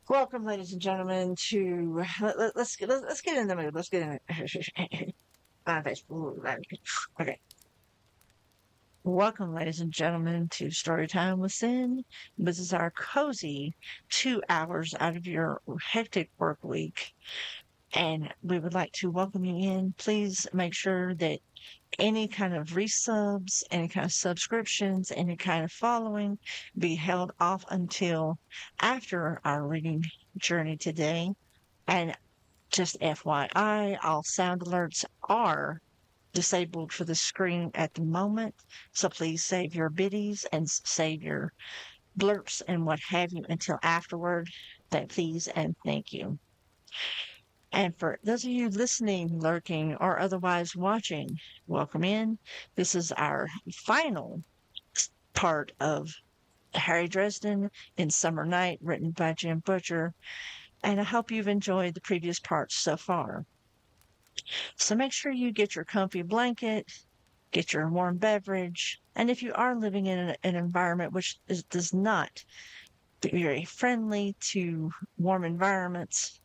Welcome, ladies and gentlemen, to let's get in the mood. Let's get in it. Okay. Welcome, ladies and gentlemen, to Storytime with Sin. This is our cozy 2 hours out of your hectic work week, and we would like to welcome you in. Please make sure that any kind of resubs, any kind of subscriptions, any kind of following be held off until after our reading journey today. And just FYI, all sound alerts are disabled for the screen at the moment. So please save your biddies and save your blurps and what have you until afterward. Please and thank you. And for those of you listening, lurking, or otherwise watching, welcome in. This is our final part of Harry Dresden in Summer Night, written by Jim Butcher. And I hope you've enjoyed the previous parts so far. So make sure you get your comfy blanket, get your warm beverage, and if you are living in an environment which does not be very friendly to warm environments,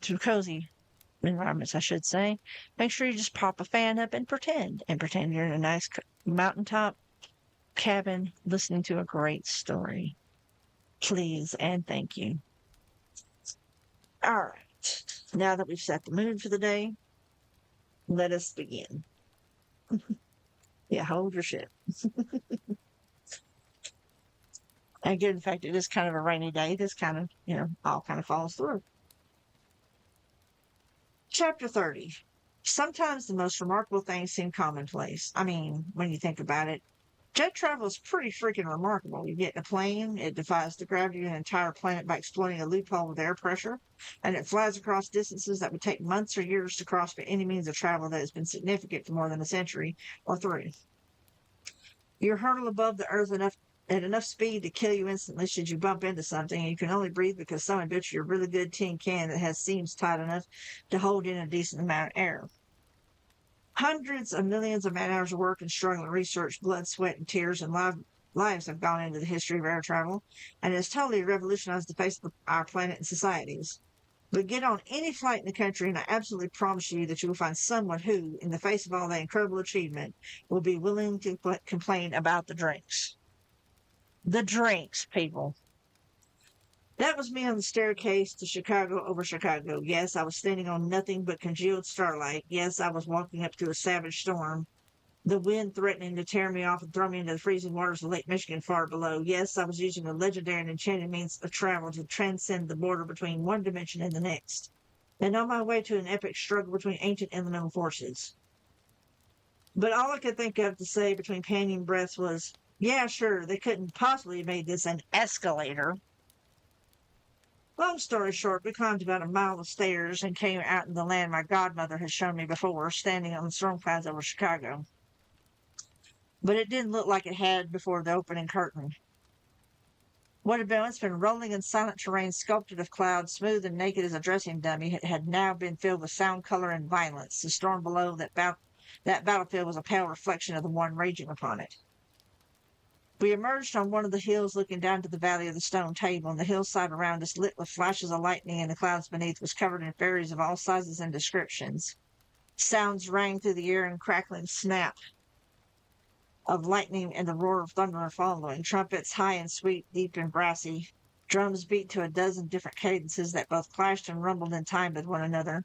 to cozy environments, I should say, make sure you just pop a fan up and pretend you're in a nice mountaintop cabin listening to a great story. Please and thank you. All right. Now that we've set the mood for the day, let us begin. Yeah, hold your shit. And given the fact it is kind of a rainy day, this kind of, all kind of falls through. Chapter 30. Sometimes the most remarkable things seem commonplace. I mean, when you think about it, jet travel is pretty freaking remarkable. You get in a plane, it defies the gravity of an entire planet by exploiting a loophole with air pressure, and it flies across distances that would take months or years to cross by any means of travel that has been significant for more than a century or three. You're hurtled above the earth at enough speed to kill you instantly should you bump into something, and you can only breathe because someone built you a really good tin can that has seams tight enough to hold in a decent amount of air. Hundreds of millions of man-hours of work and struggle and research, blood, sweat, and tears, and lives have gone into the history of air travel, and it has totally revolutionized the face of our planet and societies. But get on any flight in the country, and I absolutely promise you that you will find someone who, in the face of all that incredible achievement, will be willing to complain about the drinks. The drinks, people. That was me on the staircase to Chicago over Chicago. Yes, I was standing on nothing but congealed starlight. Yes, I was walking up to a savage storm, the wind threatening to tear me off and throw me into the freezing waters of Lake Michigan far below. Yes, I was using a legendary and enchanted means of travel to transcend the border between one dimension and the next, and on my way to an epic struggle between ancient elemental forces. But all I could think of to say between panting breaths was, yeah, sure, they couldn't possibly have made this an escalator. Long story short, we climbed about a mile of stairs and came out in the land my godmother had shown me before, standing on the storm clouds over Chicago. But it didn't look like it had before the opening curtain. What had once been rolling and silent terrain sculpted of clouds, smooth and naked as a dressing dummy, had now been filled with sound, color, and violence. The storm below that battlefield was a pale reflection of the one raging upon it. We emerged on one of the hills looking down to the valley of the stone table, and the hillside around us lit with flashes of lightning, and the clouds beneath was covered in fairies of all sizes and descriptions. Sounds rang through the air in crackling snap of lightning and the roar of thunder following. Trumpets high and sweet, deep and brassy. Drums beat to a dozen different cadences that both clashed and rumbled in time with one another.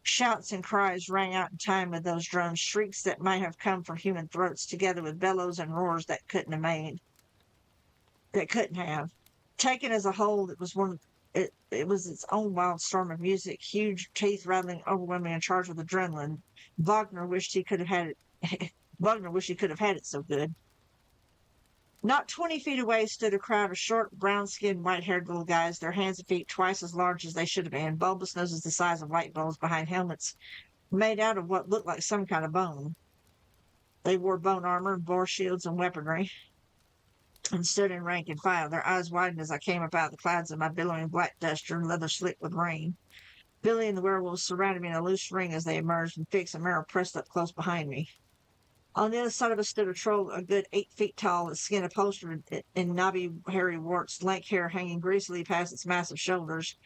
Shouts and cries rang out in time with those drums, shrieks that might have come from human throats, together with bellows and roars that couldn't have. Taken as a whole, it was it was its own wild storm of music, huge, teeth-rattling, overwhelming, and charged with adrenaline. Wagner wished he could have had it. Wagner wished he could have had it so good. Not 20 feet away stood a crowd of short, brown-skinned, white-haired little guys, their hands and feet twice as large as they should have been, bulbous noses the size of light bulbs behind helmets made out of what looked like some kind of bone. They wore bone armor, bore shields, and weaponry, and stood in rank and file. Their eyes widened as I came up out of the clouds in my billowing black duster and leather slick with rain. Billy and the werewolves surrounded me in a loose ring as they emerged, and Fix and Merrill pressed up close behind me. On the other side of us stood a troll a good 8 feet tall, its skin upholstered in knobby, hairy warts, lank hair hanging greasily past its massive shoulders,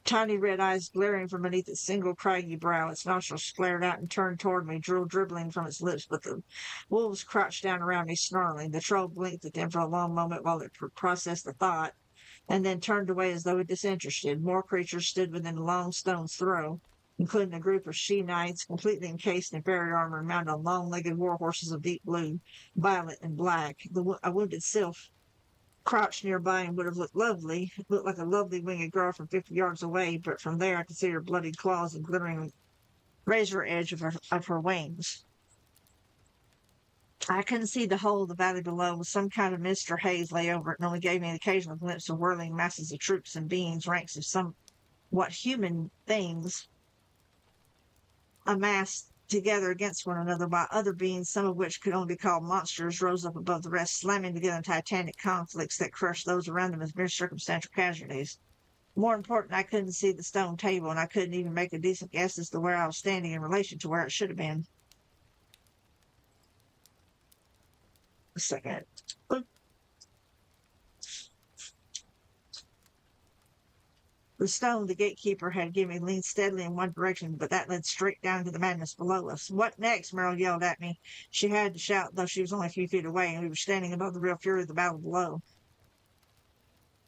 tiny red eyes glaring from beneath its single craggy brow. Its nostrils flared out and turned toward me, drool dribbling from its lips, but the wolves crouched down around me, snarling. The troll blinked at them for a long moment while it processed the thought, and then turned away as though disinterested. More creatures stood within a long stone's throw, including a group of she-knights completely encased in fairy armor and mounted on long-legged war horses of deep blue, violet, and black. A wounded sylph crouched nearby and would have looked like a lovely winged girl from 50 yards away, but from there I could see her bloodied claws and glittering razor edge of her wings. I couldn't see the whole of the valley below. Some kind of mist or haze lay over it and only gave me an occasional glimpse of whirling masses of troops and beings, ranks of somewhat human things amassed together against one another, while other beings, some of which could only be called monsters, rose up above the rest, slamming together in titanic conflicts that crushed those around them as mere circumstantial casualties. More important, I couldn't see the stone table, and I couldn't even make a decent guess as to where I was standing in relation to where it should have been. A second. The stone the gatekeeper had given me leaned steadily in one direction, but that led straight down to the madness below us. What next? Merle yelled at me. She had to shout, though she was only a few feet away, and we were standing above the real fury of the battle below.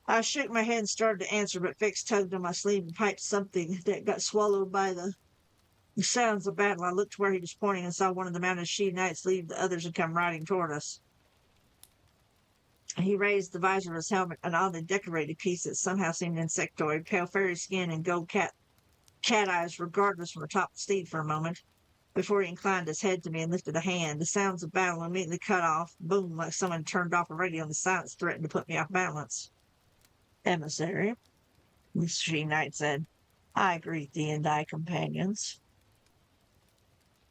I shook my head and started to answer, but Fix tugged on my sleeve and piped something that got swallowed by the sounds of battle. I looked where he was pointing and saw one of the mounted she-knights leave the others and come riding toward us. He raised the visor of his helmet, an oddly decorated piece that somehow seemed insectoid, pale fairy skin and gold cat eyes, regardless from atop the steed for a moment, before he inclined his head to me and lifted a hand. The sounds of battle immediately cut off. Boom, like someone turned off a radio, and the silence threatened to put me off balance. Emissary, the she-knight said, I greet thee and thy companions.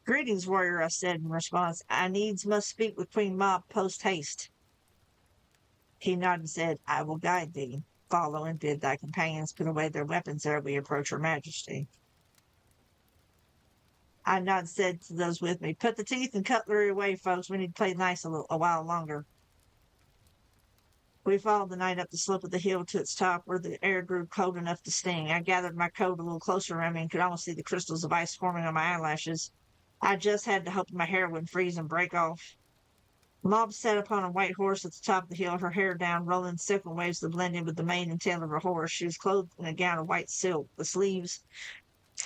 Greetings, warrior, I said in response. I needs must speak with Queen Mab post-haste. He nodded and said, I will guide thee. Follow and bid thy companions put away their weapons ere we approach her majesty. I nodded and said to those with me, put the teeth and cutlery away, folks. We need to play nice a while longer. We followed the knight up the slope of the hill to its top, where the air grew cold enough to sting. I gathered my coat a little closer around me and could almost see the crystals of ice forming on my eyelashes. I just had to hope my hair wouldn't freeze and break off. Mab sat upon a white horse at the top of the hill, her hair down, rolling silken waves that blended with the mane and tail of her horse. She was clothed in a gown of white silk, the sleeves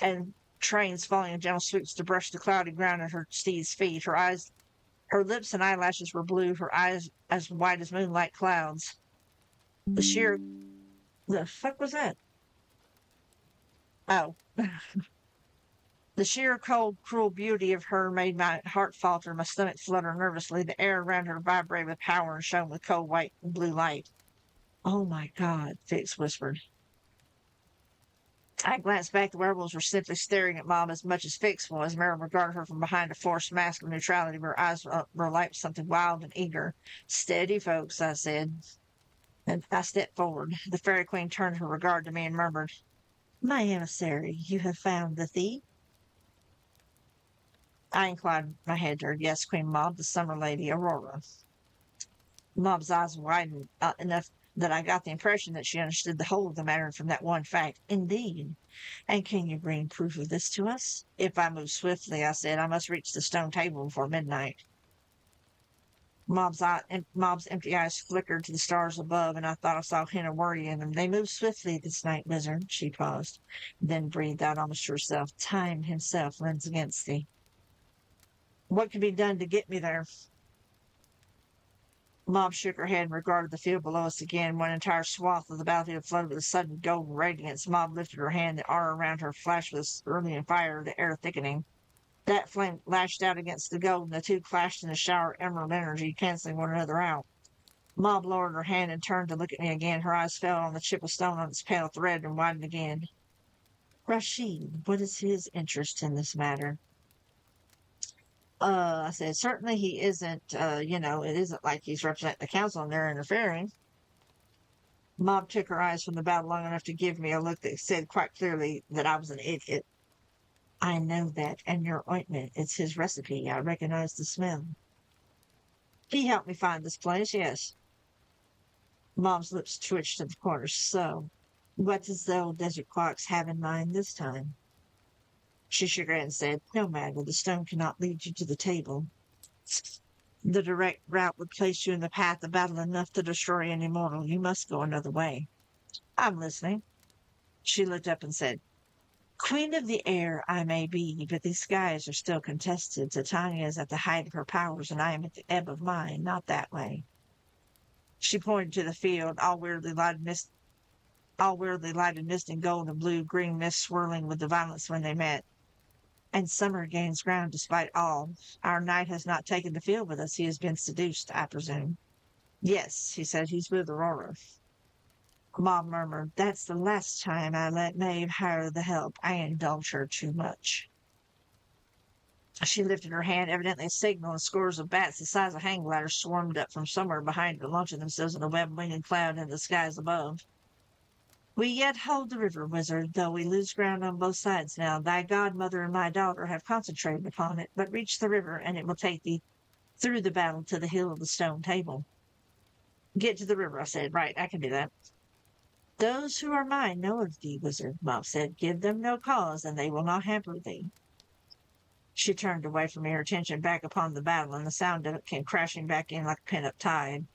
and trains falling in gentle sweeps to brush the cloudy ground at her steed's feet. Her lips and eyelashes were blue, her eyes as white as moonlight clouds. The fuck was that? Oh. The sheer, cold, cruel beauty of her made my heart falter, my stomach flutter nervously. The air around her vibrated with power and shone with cold white and blue light. Oh my God, Fix whispered. I glanced back. The werewolves were simply staring at Mom as much as Fix was. Mary regarded her from behind a forced mask of neutrality. Her eyes were alight with something wild and eager. Steady, folks, I said. And I stepped forward. The fairy queen turned her regard to me and murmured, My emissary, you have found the thief? I inclined my head to her. Yes, Queen Mab, the summer lady, Aurora. Mab's eyes widened enough that I got the impression that she understood the whole of the matter from that one fact. Indeed. And can you bring proof of this to us? If I move swiftly, I said, I must reach the stone table before midnight. Mob's empty eyes flickered to the stars above, and I thought I saw a hint of worry in them. They move swiftly this night, wizard. She paused, then breathed out almost to herself. Time himself runs against thee. What can be done to get me there? Mom shook her head and regarded the field below us again. One entire swath of the battlefield flooded with a sudden golden radiance. Mom lifted her hand. The aura around her flashed with cerulean fire, the air thickening. That flame lashed out against the gold, and the two clashed in a shower of emerald energy, canceling one another out. Mom lowered her hand and turned to look at me again. Her eyes fell on the chip of stone on its pale thread and widened again. Rashid, what is his interest in this matter? I said, certainly he isn't, it isn't like he's representing the council and they're interfering. Mom took her eyes from the battle long enough to give me a look that said quite clearly that I was an idiot. I know that, and your ointment, it's his recipe. I recognize the smell. He helped me find this place, yes. Mom's lips twitched to the corners. So, what does the old desert clocks have in mind this time? She shook her head and said, no matter, the stone cannot lead you to the table. The direct route would place you in the path of battle enough to destroy any mortal. You must go another way. I'm listening. She looked up and said, Queen of the air I may be, but these skies are still contested. Titania is at the height of her powers, and I am at the ebb of mine. Not that way. She pointed to the field, all weirdly lighted mist in gold and blue, green mist swirling with the violence when they met. And summer gains ground despite all. Our knight has not taken the field with us. He has been seduced, I presume. Yes, he said, he's with Aurora. Mom murmured, that's the last time I let Maeve hire the help. I indulge her too much. She lifted her hand, evidently a signal, and scores of bats the size of hang gliders swarmed up from somewhere behind her, launching themselves in a web-winged cloud into the skies above. We yet hold the river, wizard, though we lose ground on both sides now. Thy godmother and my daughter have concentrated upon it, but reach the river, and it will take thee through the battle to the hill of the stone table. Get to the river, I said. Right, I can do that. Those who are mine know of thee, wizard, Mom said. Give them no cause, and they will not hamper thee. She turned away from me, her attention back upon the battle, and the sound of it came crashing back in like a pent-up tide.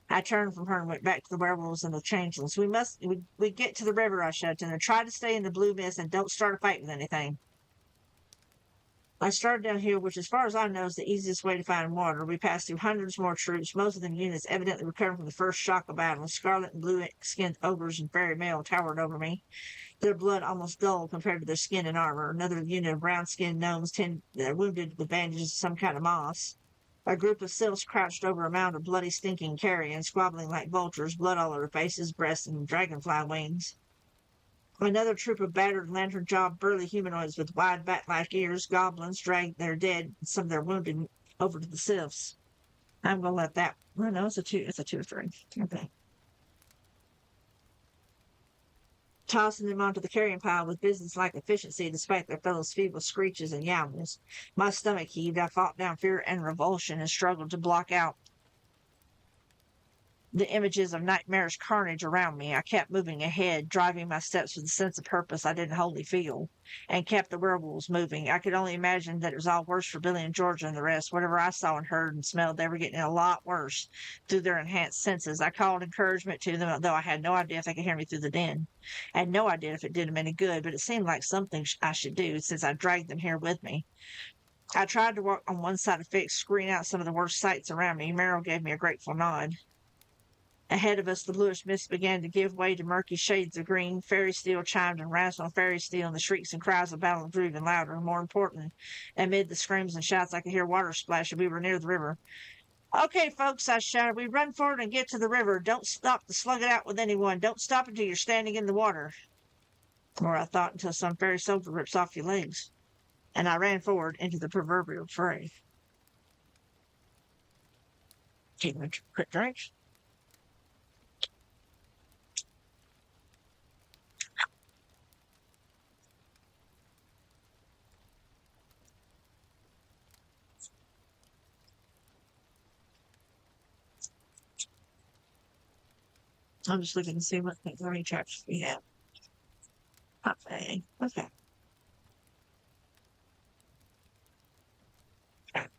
I turned from her and went back to the werewolves and the changelings. We get to the river, I shouted to them. Try to stay in the blue mist and don't start a fight with anything. I started downhill, which, as far as I know, is the easiest way to find water. We passed through hundreds more troops, most of them units evidently recovering from the first shock of battle. Scarlet and blue-skinned ogres and fairy male towered over me, their blood almost dull compared to their skin and armor. Another unit of brown-skinned gnomes wounded with bandages of some kind of moss. A group of sylphs crouched over a mound of bloody, stinking carrion, squabbling like vultures, blood all over faces, breasts, and dragonfly wings. Another troop of battered, lantern-jawed, burly humanoids with wide bat-like ears, goblins, dragged their dead and some of their wounded over to the sylphs. I'm going to let that... Well, no, it's a 2 or 3. Okay. Tossing them onto the carrion pile with business-like efficiency despite their fellows' feeble screeches and yowls. My stomach heaved. I fought down fear and revulsion and struggled to block out the images of nightmarish carnage around me. I kept moving ahead, driving my steps with a sense of purpose I didn't wholly feel, and kept the werewolves moving. I could only imagine that it was all worse for Billy and Georgia and the rest. Whatever I saw and heard and smelled, they were getting a lot worse through their enhanced senses. I called encouragement to them, though I had no idea if they could hear me through the din. I had no idea if it did them any good, but it seemed like something I should do since I dragged them here with me. I tried to walk on one side of Fix, screen out some of the worst sights around me. Merrill gave me a grateful nod. Ahead of us, the bluish mist began to give way to murky shades of green. Fairy steel chimed and razzled on fairy steel, and the shrieks and cries of battle grew even louder and more important. Amid the screams and shouts, I could hear water splash, and we were near the river. Okay, folks, I shouted. We run for it and get to the river. Don't stop to slug it out with anyone. Don't stop until you're standing in the water. Or I thought, until some fairy soldier rips off your legs. And I ran forward into the proverbial fray. Taking a quick drink. I'm just looking to see what many chapters we have. Okay.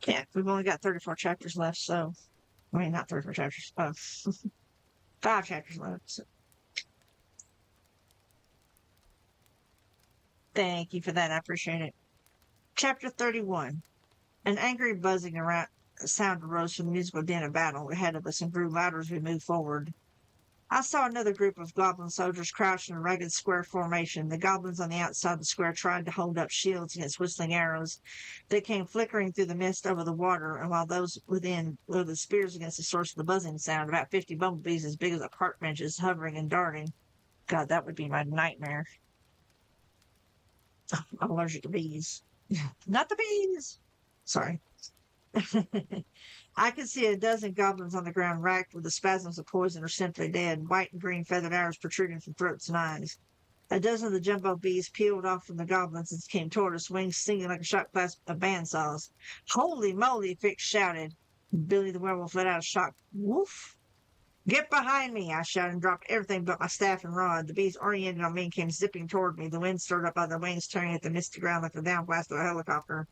Yeah, we've only got 34 chapters left, so I mean not 34 chapters. 5 chapters left. So. Thank you for that. I appreciate it. Chapter 31. An angry buzzing around sound arose from the musical din of battle ahead of us and grew louder as we moved forward. I saw another group of goblin soldiers crouched in a ragged square formation. The goblins on the outside of the square tried to hold up shields against whistling arrows that came flickering through the mist over the water, and while those within blew the spears against the source of the buzzing sound, about 50 bumblebees as big as park benches hovering and darting. God, that would be my nightmare. I'm allergic to bees. Not the bees! Sorry. I could see a dozen goblins on the ground, racked with the spasms of poison or simply dead, white and green feathered arrows protruding from throats and eyes. A dozen of the jumbo bees peeled off from the goblins and came toward us, wings singing like a shot blast of bandsaws. Holy moly, Fix shouted. Billy the werewolf let out a shocked woof. Get behind me, I shouted and dropped everything but my staff and rod. The bees oriented on me and came zipping toward me, the wind stirred up by their wings, tearing at the misty ground like the downblast of a helicopter.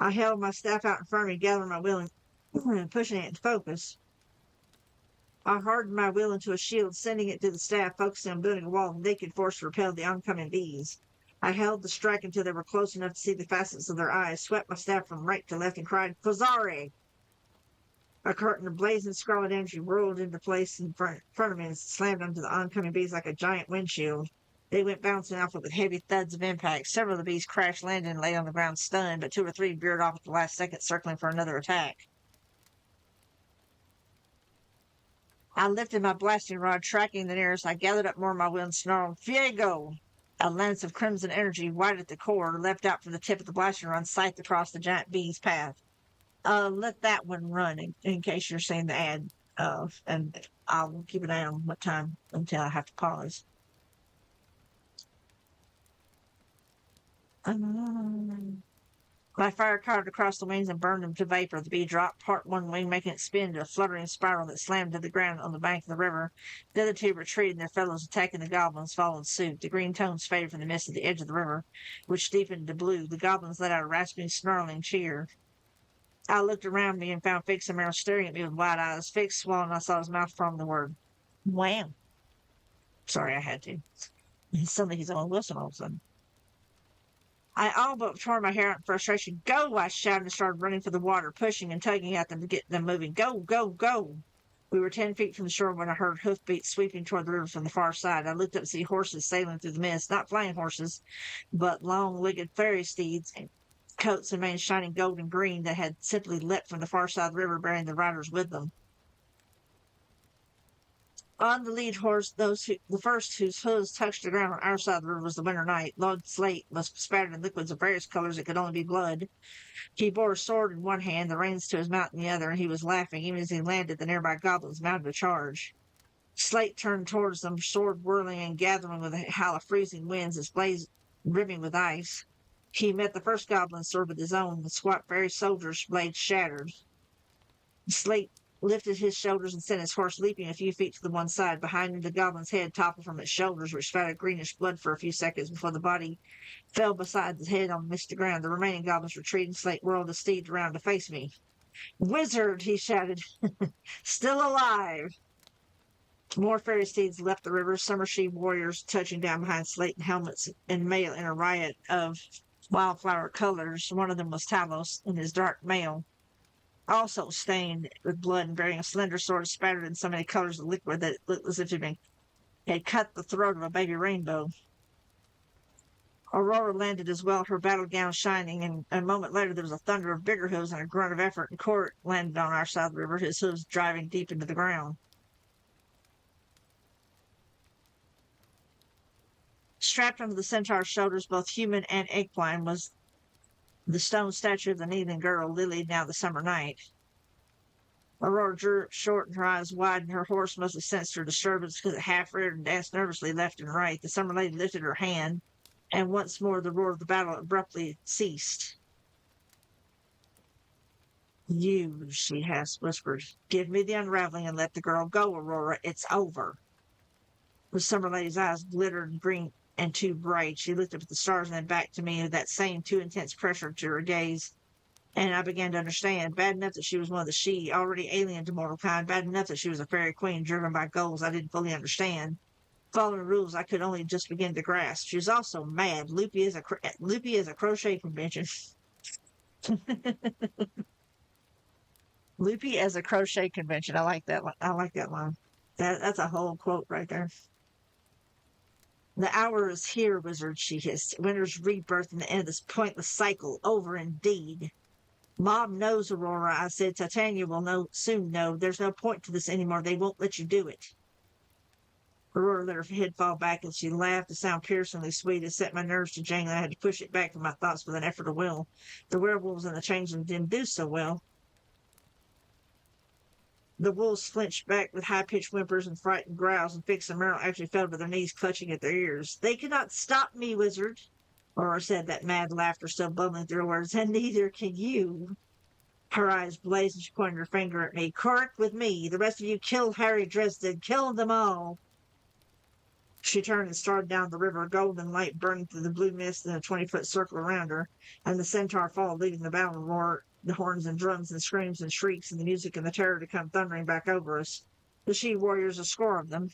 I held my staff out in front of me, gathering my will and pushing it into focus. I hardened my will into a shield, sending it to the staff, focusing on building a wall of naked force to repel the oncoming bees. I held the strike until they were close enough to see the facets of their eyes, swept my staff from right to left, and cried, Fazare! A curtain of blazing scarlet energy whirled into place in front of me and slammed onto the oncoming bees like a giant windshield. They went bouncing off with heavy thuds of impact. Several of the bees crash landed and lay on the ground stunned, but 2 or 3 veered off at the last second, circling for another attack. I lifted my blasting rod, tracking the nearest. I gathered up more of my will and snarled, Fiego! A lance of crimson energy, white at the core, leapt out from the tip of the blasting rod, scythed across the giant bee's path. Let that one run in case you're seeing the ad, and I'll keep an eye on what time until I have to pause. My fire carved across the wings and burned them to vapor. The bee dropped part one wing, making it spin into a fluttering spiral that slammed to the ground on the bank of the river. The other 2 retreated, and their fellows attacking the goblins followed suit. The green tones faded from the mist at the edge of the river, which deepened to blue. The goblins let out a rasping, snarling cheer. I looked around me and found Fix and Meryl staring at me with wide eyes. Fix swallowed, and I saw his mouth form the word, wham. Sorry, I had to. Suddenly he's on Wilson all of a sudden. I all but tore my hair out in frustration. Go, I shouted and started running for the water, pushing and tugging at them to get them moving. Go, go, go. We were 10 feet from the shore when I heard hoofbeats sweeping toward the river from the far side. I looked up to see horses sailing through the mist, not flying horses, but long-legged fairy steeds, coats and manes shining gold and green that had simply leapt from the far side of the river, bearing the riders with them. On the lead horse, the first whose hooves touched the ground on our side of the river was the winter knight. Lord Slate was spattered in liquids of various colors that could only be blood. He bore a sword in one hand, the reins to his mount in the other, and he was laughing. Even as he landed, the nearby goblins mounted a charge. Slate turned towards them, sword whirling and gathering with a howl of freezing winds, his blades rimming with ice. He met the first goblin's sword with his own. The squat fairy soldier's blade shattered. Slate lifted his shoulders and sent his horse leaping a few feet to the one side. Behind him, the goblin's head toppled from its shoulders, which spouted greenish blood for a few seconds before the body fell beside the head on the misty ground. The remaining goblins retreated. Slate whirled the steed around to face me. Wizard, he shouted. Still alive. More fairy steeds left the river, summer she warriors touching down behind Slate and helmets and mail in a riot of wildflower colors. One of them was Talos in his dark mail, also stained with blood and bearing a slender sword spattered in so many colors of liquid that it looked as if it had cut the throat of a baby rainbow. Aurora landed as well, her battle gown shining, and a moment later there was a thunder of bigger hooves and a grunt of effort, and Court landed on our side of the river, his hooves driving deep into the ground. Strapped onto the centaur's shoulders, both human and equine, was the stone statue of the kneeling girl, Lily, now the summer night. Aurora drew short and her eyes wide, and her horse must have sensed her disturbance because it half reared and danced nervously left and right. The summer lady lifted her hand, and once more the roar of the battle abruptly ceased. You, she half whispered, give me the unraveling and let the girl go, Aurora. It's over. The summer lady's eyes glittered green and too bright. She looked up at the stars and then back to me with that same too intense pressure to her gaze. And I began to understand. Bad enough that she was one of the she, already alien to mortal kind. Bad enough that she was a fairy queen driven by goals I didn't fully understand. Following rules I could only just begin to grasp. She was also mad, loopy as a crochet convention. Loopy as a crochet convention. I like that. I like that line. That's a whole quote right there. The hour is here, wizard, she hissed. Winter's rebirth and the end of this pointless cycle. Over indeed. Mom knows, Aurora, I said. Titania will soon know. There's no point to this anymore. They won't let you do it. Aurora let her head fall back and she laughed. A sound piercingly sweet. It set my nerves to jangling. I had to push it back from my thoughts with an effort of will. The werewolves and the changeling didn't do so well. The wolves flinched back with high-pitched whimpers and frightened growls, and Fix and Merrill actually fell to their knees, clutching at their ears. They cannot stop me, wizard, Aurora said, that mad laughter still bubbling through her words, and neither can you. Her eyes blazed and she pointed her finger at me. Correct with me. The rest of you kill Harry Dresden. Kill them all. She turned and started down the river, a golden light burning through the blue mist in a 20-foot circle around her, and the centaur followed, leading the battle roar, the horns and drums and screams and shrieks and the music and the terror to come thundering back over us. The she warriors, a score of them,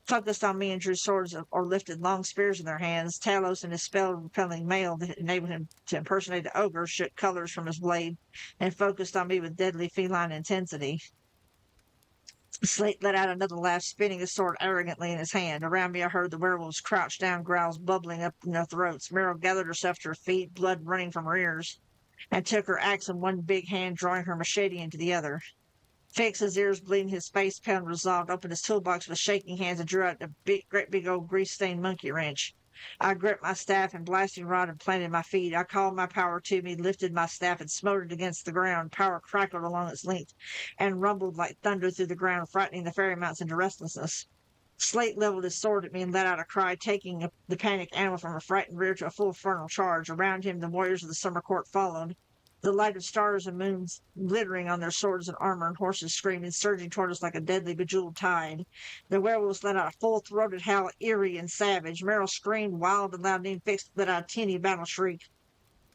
focused on me and drew swords or lifted long spears in their hands. Talos, in his spell-repelling mail that enabled him to impersonate the ogre, shook colors from his blade and focused on me with deadly feline intensity. Slate let out another laugh, spinning his sword arrogantly in his hand. Around me, I heard the werewolves crouch down, growls bubbling up in their throats. Meryl gathered herself to her feet, blood running from her ears, and took her axe in one big hand, drawing her machete into the other. Fix, his ears bleeding, his face pale and resolved, opened his toolbox with shaking hands and drew out a great big old grease-stained monkey wrench. I gripped my staff and blasting rod and planted my feet. I called my power to me, lifted my staff, and smote it against the ground. Power crackled along its length and rumbled like thunder through the ground, frightening the fairy mounts into restlessness. Slate leveled his sword at me and let out a cry, taking the panicked animal from a frightened rear to a full frontal charge. Around him, the warriors of the summer court followed, the light of stars and moons glittering on their swords and armor, and horses screaming, surging toward us like a deadly bejeweled tide. The werewolves let out a full-throated howl, eerie and savage. Meryl screamed wild and loud, and Fix let out a teeny battle shriek.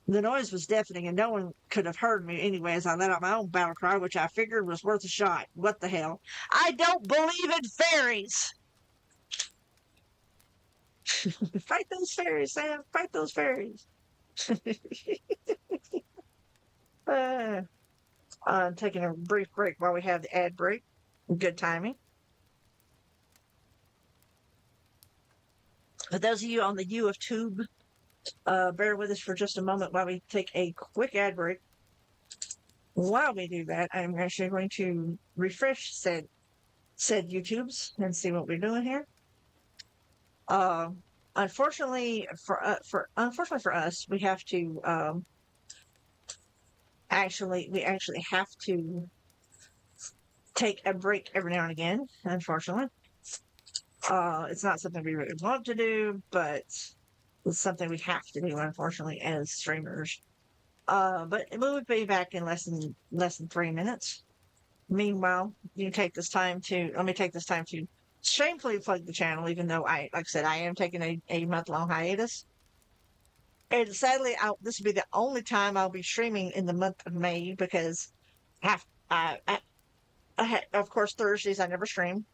The noise was deafening, and no one could have heard me anyway as I let out my own battle cry, which I figured was worth a shot. What the hell? I don't believe in fairies! Fight those fairies, Sam! Fight those fairies! Taking a brief break while we have the ad break. Good timing. For those of you on the U of Tube, bear with us for just a moment while we take a quick ad break. While we do that, I'm actually going to refresh said YouTubes and see what we're doing here. Unfortunately for us, we have to we actually have to take a break every now and again, unfortunately. It's not something we really want to do, but it's something we have to do, unfortunately, as streamers. But we'll be back in less than 3 minutes. Meanwhile, let me take this time to shamefully plug the channel, even though like I said, I am taking a month-long hiatus. And sadly, this will be the only time I'll be streaming in the month of May because of course, Thursdays I never stream.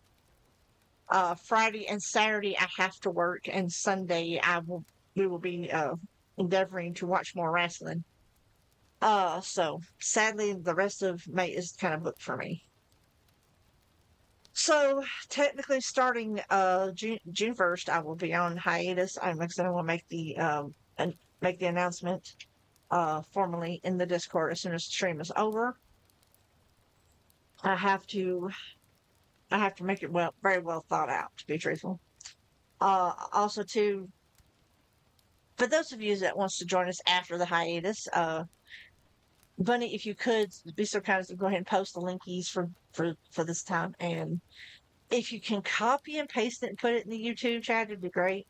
Friday and Saturday I have to work, and Sunday we will be endeavoring to watch more wrestling. So sadly, the rest of May is kind of booked for me. So technically, starting June 1st, I will be on hiatus. Like I said, I will make the announcement formally in the Discord as soon as the stream is over. I have to make it very well thought out, to be truthful. Also, too, for those of you that wants to join us after the hiatus, Bunny, if you could be so kind as to go ahead and post the linkies for this time, and if you can copy and paste it and put it in the YouTube chat, it'd be great.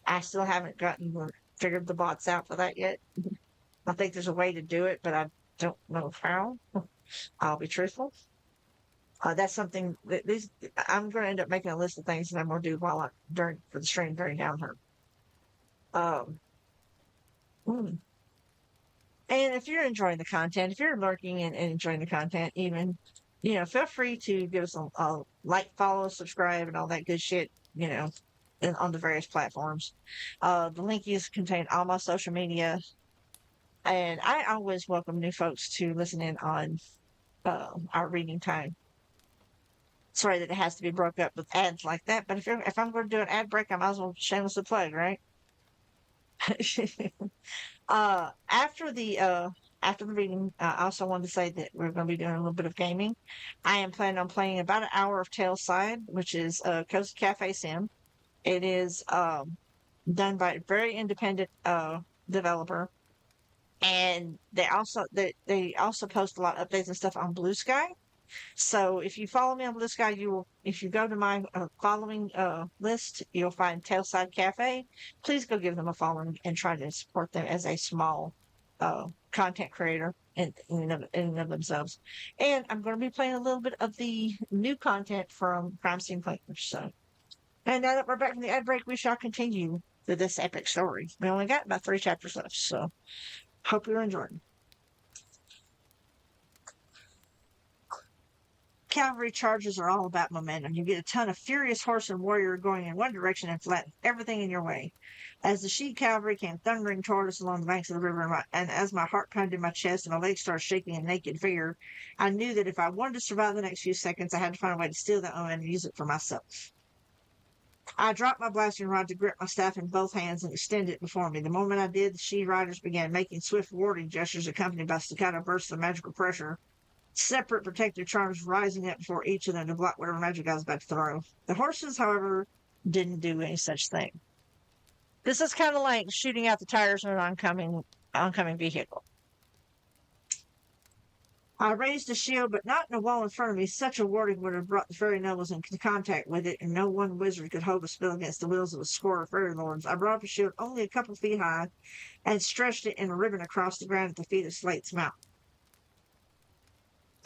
I still haven't figured the bots out for that yet. I think there's a way to do it, but I don't know how. I'll be truthful. That's something that I'm going to end up making a list of things that I'm going to do for the stream during down here. And if you're enjoying the content, if you're lurking and enjoying the content, even, feel free to give us a like, follow, subscribe, and all that good shit, on the various platforms. The linkies contain all my social media, and I always welcome new folks to listen in on our reading time. Sorry that it has to be broke up with ads like that, but if I'm going to do an ad break, I might as well shamelessly plug, right? After the reading, I also wanted to say that we're going to be doing a little bit of gaming. I am planning on playing about an hour of Tailside, which is Cozy Cafe Sim. It is done by a very independent developer, and they also post a lot of updates and stuff on Blue Sky. So if you follow me on Blue Sky, if you go to my following list, you'll find Tailside Cafe. Please go give them a following and try to support them as a small content creator in and of themselves. And I'm going to be playing a little bit of the new content from Crime Scene Players. So, and now that we're back from the ad break, we shall continue with this epic story. We only got about 3 chapters left, so hope you're enjoying. Cavalry charges are all about momentum. You get a ton of furious horse and warrior going in one direction and flatten everything in your way. As the she cavalry came thundering toward us along the banks of the river, and as my heart pounded in my chest and my legs started shaking in naked fear, I knew that if I wanted to survive the next few seconds, I had to find a way to steal that moment and use it for myself. I dropped my blasting rod to grip my staff in both hands and extend it before me. The moment I did, the she riders began making swift warding gestures accompanied by staccato bursts of magical pressure. Separate protective charms rising up before each of them to block whatever magic I was about to throw. The horses, however, didn't do any such thing. This is kind of like shooting out the tires of an oncoming vehicle. I raised a shield, but not in a wall in front of me. Such a warding would have brought the fairy nobles into contact with it, and no one wizard could hold a spell against the wills of a score of fairy lords. I brought up a shield only a couple feet high and stretched it in a ribbon across the ground at the feet of Slate's mount.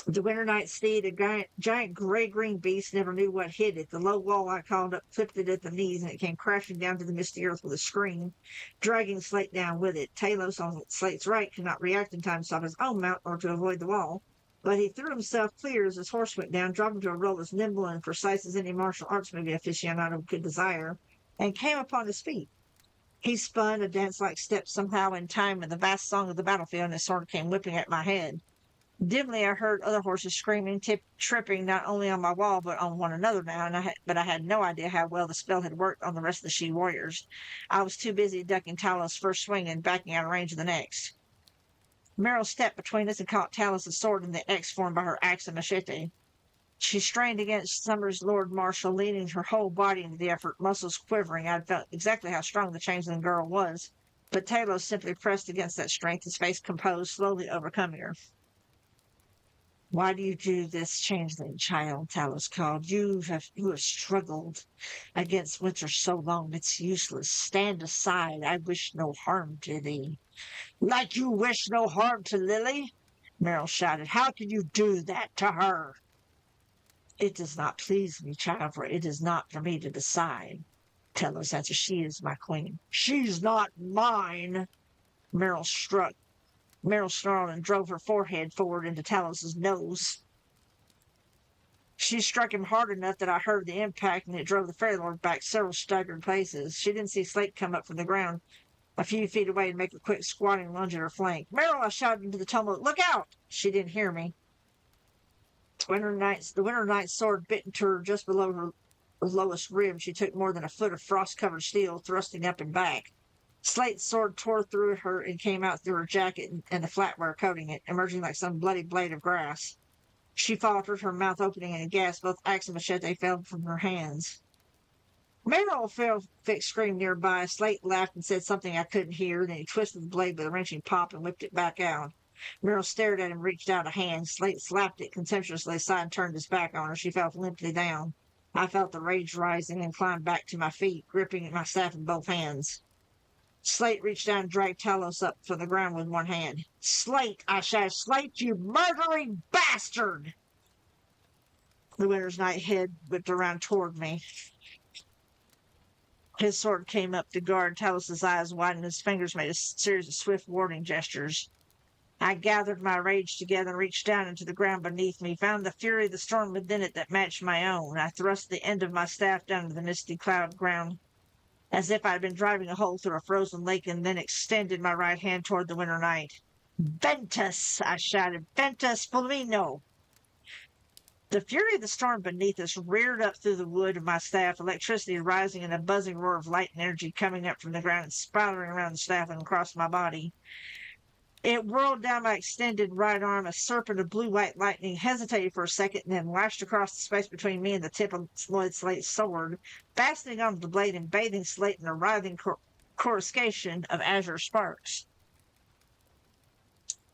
The winter night steed, a giant gray-green beast, never knew what hit it. The low wall I called up clipped it at the knees, and it came crashing down to the misty earth with a scream, dragging Slate down with it. Talos, on Slate's right, could not react in time to stop his own mount or to avoid the wall, but he threw himself clear as his horse went down, dropping to a roll as nimble and precise as any martial arts movie aficionado could desire, and came upon his feet. He spun a dance-like step somehow in time with the vast song of the battlefield, and his sword came whipping at my head. Dimly, I heard other horses screaming, tripping not only on my wall but on one another now, but I had no idea how well the spell had worked on the rest of the she warriors. I was too busy ducking Talos' first swing and backing out of range of the next. Meryl stepped between us and caught Talos' sword in the X formed by her axe and machete. She strained against Summer's Lord Marshal, leaning her whole body into the effort, muscles quivering. I felt exactly how strong the changeling girl was, but Talos simply pressed against that strength, his face composed, slowly overcoming her. "Why do you do this, changeling child?" Talos called. You have struggled against winter so long, it's useless. Stand aside. I wish no harm to thee. Like you wish no harm to Lily? Meryl shouted. How can you do that to her? It does not please me, child, for it is not for me to decide. Talos answered. She is my queen. She's not mine. Meryl snarled and drove her forehead forward into Talos' nose. She struck him hard enough that I heard the impact, and it drove the fairy lord back several staggered paces. She didn't see Slate come up from the ground a few feet away and make a quick squatting lunge at her flank. Meryl, I shouted into the tumult. Look out! She didn't hear me. The winter knight's sword bit into her just below her lowest rib. She took more than a foot of frost-covered steel, thrusting up and back. Slate's sword tore through her and came out through her jacket and the flatware coating it, emerging like some bloody blade of grass. She faltered, her mouth opening in a gasp. Both axe and machete fell from her hands. Meryl fell, Vic screamed nearby. Slate laughed and said something I couldn't hear. Then he twisted the blade with a wrenching pop and whipped it back out. Meryl stared at him and reached out a hand. Slate slapped it contemptuously aside and turned his back on her. She fell limply down. I felt the rage rising and climbed back to my feet, gripping at my staff in both hands. Slate reached down and dragged Talos up from the ground with one hand. Slate, I shouted. Slate, you murdering bastard! The winter's night head whipped around toward me. His sword came up to guard. Talos' eyes widened. His fingers made a series of swift warning gestures. I gathered my rage together and reached down into the ground beneath me, found the fury of the storm within it that matched my own. I thrust the end of my staff down into the misty cloud ground, as if I had been driving a hole through a frozen lake, and then extended my right hand toward the winter night. Ventus, I shouted. Ventus Fulmino. The fury of the storm beneath us reared up through the wood of my staff, electricity rising in a buzzing roar of light and energy coming up from the ground and spiraling around the staff and across my body. It whirled down my extended right arm, a serpent of blue-white lightning, hesitated for a second, and then lashed across the space between me and the tip of Lloyd Slate's sword, fastening onto the blade and bathing Slate in a writhing coruscation of azure sparks.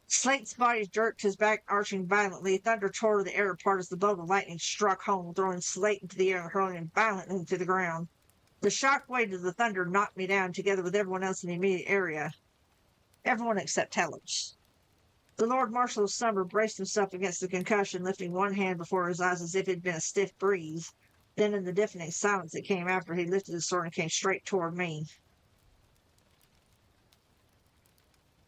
Slate's body jerked, his back arching violently. Thunder tore the air apart as the bolt of lightning struck home, throwing Slate into the air and hurling him violently to the ground. The shock wave of the thunder knocked me down, together with everyone else in the immediate area. everyone except Talos. The Lord Marshal of Summer braced himself against the concussion, lifting one hand before his eyes as if it had been a stiff breeze. Then, in the deafening silence that came after, he lifted his sword and came straight toward me.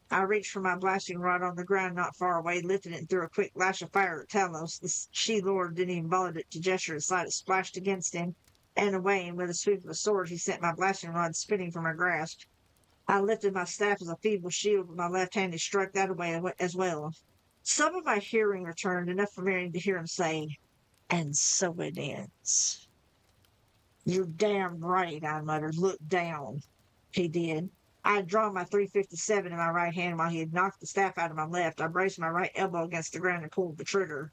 I reached for my blasting rod on the ground not far away, lifted it and threw a quick lash of fire at Talos. The she-lord didn't even bother to gesture aside. It splashed against him and away, and with a sweep of the sword, he sent my blasting rod spinning from my grasp. I lifted my staff as a feeble shield with my left hand and struck that away as well. Some of my hearing returned, enough for Marion to hear him say, "And so it ends." "You're damn right," I muttered. "Look down." He did. I had drawn my .357 in my right hand while he had knocked the staff out of my left. I braced my right elbow against the ground and pulled the trigger.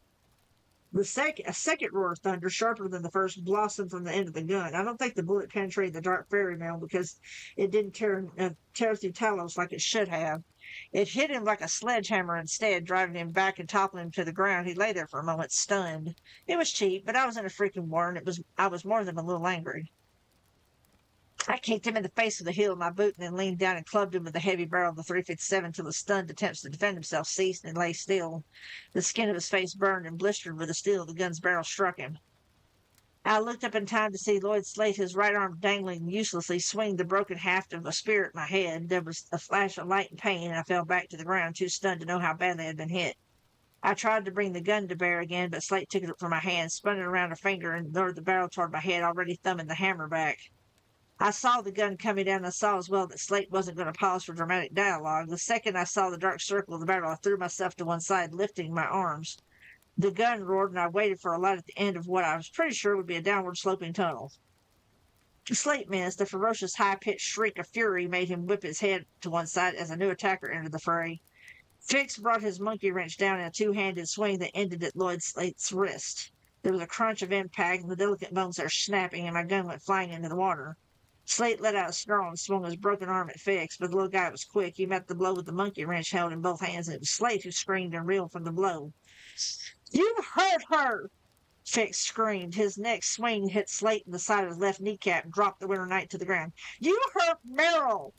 A second roar of thunder, sharper than the first, blossomed from the end of the gun. I don't think the bullet penetrated the dark fairy mail because it didn't tear through Talos like it should have. It hit him like a sledgehammer instead, driving him back and toppling him to the ground. He lay there for a moment, stunned. It was cheap, but I was in a freaking war, and I was more than a little angry. I kicked him in the face with the heel of my boot and then leaned down and clubbed him with the heavy barrel of the .357 till his stunned attempts to defend himself ceased and lay still. The skin of his face burned and blistered where the steel of the gun's barrel struck him. I looked up in time to see Lloyd Slate, his right arm dangling uselessly, swing the broken haft of a spear at my head. There was a flash of light and pain, and I fell back to the ground, too stunned to know how badly I had been hit. I tried to bring the gun to bear again, but Slate took it from my hand, spun it around a finger, and lured the barrel toward my head, already thumbing the hammer back. I saw the gun coming down, and I saw as well that Slate wasn't going to pause for dramatic dialogue. The second I saw the dark circle of the barrel, I threw myself to one side, lifting my arms. The gun roared, and I waited for a light at the end of what I was pretty sure would be a downward-sloping tunnel. Slate missed. A ferocious, high-pitched shriek of fury made him whip his head to one side as a new attacker entered the fray. Fix brought his monkey wrench down in a two-handed swing that ended at Lloyd Slate's wrist. There was a crunch of impact, and the delicate bones are snapping, and my gun went flying into the water. Slate let out a snarl and swung his broken arm at Fix, but the little guy was quick. He met the blow with the monkey wrench held in both hands, and it was Slate who screamed and reeled from the blow. "You hurt her!" Fix screamed. His next swing hit Slate in the side of his left kneecap and dropped the Winter Knight to the ground. "You hurt Merrill!"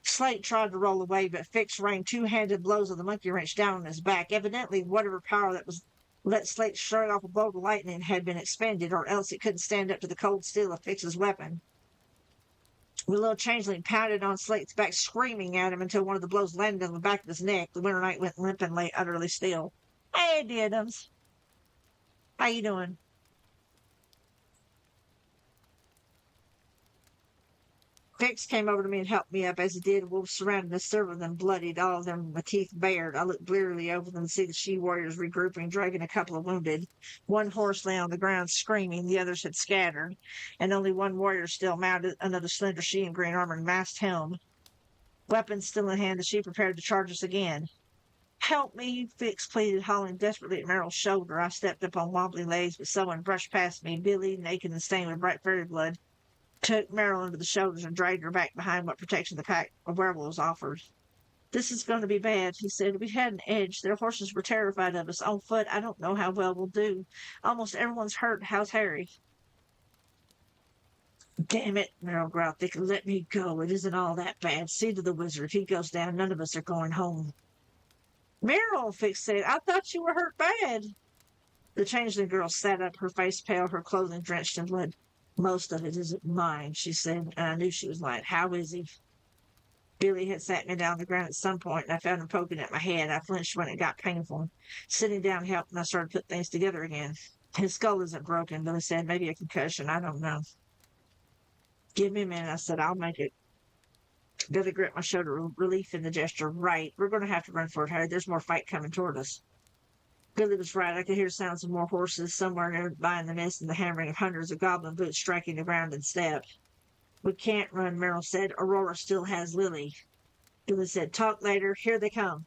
Slate tried to roll away, but Fix rained two-handed blows of the monkey wrench down on his back. Evidently, whatever power that was let Slate strike off a bolt of lightning had been expended, or else it couldn't stand up to the cold steel of Fix's weapon. The little changeling pounded on Slate's back, screaming at him until one of the blows landed on the back of his neck. The Winter Knight went limp and lay utterly still. "Hey, Diddums. How you doing?" Fix came over to me and helped me up. As he did, wolves surrounded us, several of them bloodied, all of them with teeth bared. I looked blearily over them to see the she-warriors regrouping, dragging a couple of wounded. One horse lay on the ground screaming. The others had scattered, and only one warrior still mounted, another slender she in green armor and masked helm. Weapons still in hand, the she prepared to charge us again. "Help me," Fix pleaded, hauling desperately at Merrill's shoulder. I stepped up on wobbly legs, but someone brushed past me. Billy, naked and stained with bright fairy blood, took Merrill under the shoulders and dragged her back behind what protection the pack of werewolves offered. "This is going to be bad," he said. "We had an edge. Their horses were terrified of us. On foot, I don't know how well we'll do. Almost everyone's hurt. How's Harry?" "Damn it," Merrill growled thickly. "Let me go. It isn't all that bad. See to the wizard. If he goes down, none of us are going home." "Merrill," Fix said, "I thought you were hurt bad." The changeling girl sat up, her face pale, her clothing drenched in blood. "Most of it isn't mine," she said, and I knew she was lying. "How is he?" Billy had sat me down on the ground at some point, and I found him poking at my head. I flinched when it got painful. Sitting down helped, and I started to put things together again. "His skull isn't broken," Billy said. "Maybe a concussion. I don't know." "Give me a minute," I said. "I'll make it." Billy gripped my shoulder, relief in the gesture. "Right. We're going to have to run for it, Harry. There's more fight coming toward us." Billy was right. I could hear sounds of more horses somewhere nearby in the mist and the hammering of hundreds of goblin boots striking the ground in step. "We can't run," Merrill said. "Aurora still has Lily." Billy said, "Talk later. Here they come."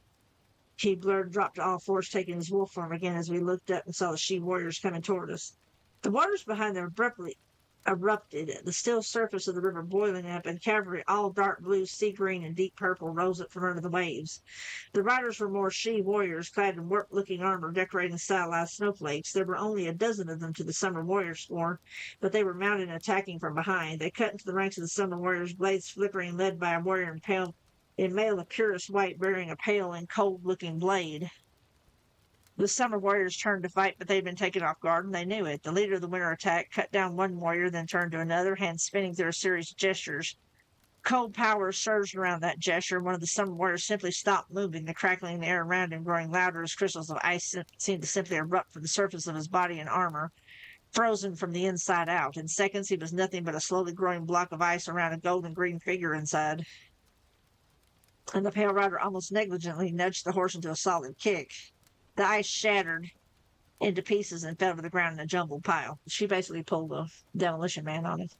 He blurred, dropped to all fours, taking his wolf form again as we looked up and saw the she-warriors coming toward us. The waters behind them abruptly erupted, the still surface of the river boiling up, and cavalry, all dark blue, sea green, and deep purple, rose up from under the waves. The riders were more she-warriors, clad in warped-looking armor, decorated in stylized snowflakes. There were only a dozen of them to the summer warrior score, but they were mounted and attacking from behind. They cut into the ranks of the summer warriors, blades flickering, led by a warrior in pale in male of purest white, bearing a pale and cold-looking blade. The summer warriors turned to fight, but they'd been taken off guard, and they knew it. The leader of the winter attack cut down one warrior, then turned to another, hands spinning through a series of gestures. Cold power surged around that gesture. One of the summer warriors simply stopped moving, the crackling in the air around him growing louder as crystals of ice seemed to simply erupt from the surface of his body and armor, frozen from the inside out. In seconds, he was nothing but a slowly growing block of ice around a golden-green figure inside. And the pale rider almost negligently nudged the horse into a solid kick. The ice shattered into pieces and fell to the ground in a jumbled pile. She basically pulled a demolition man on it.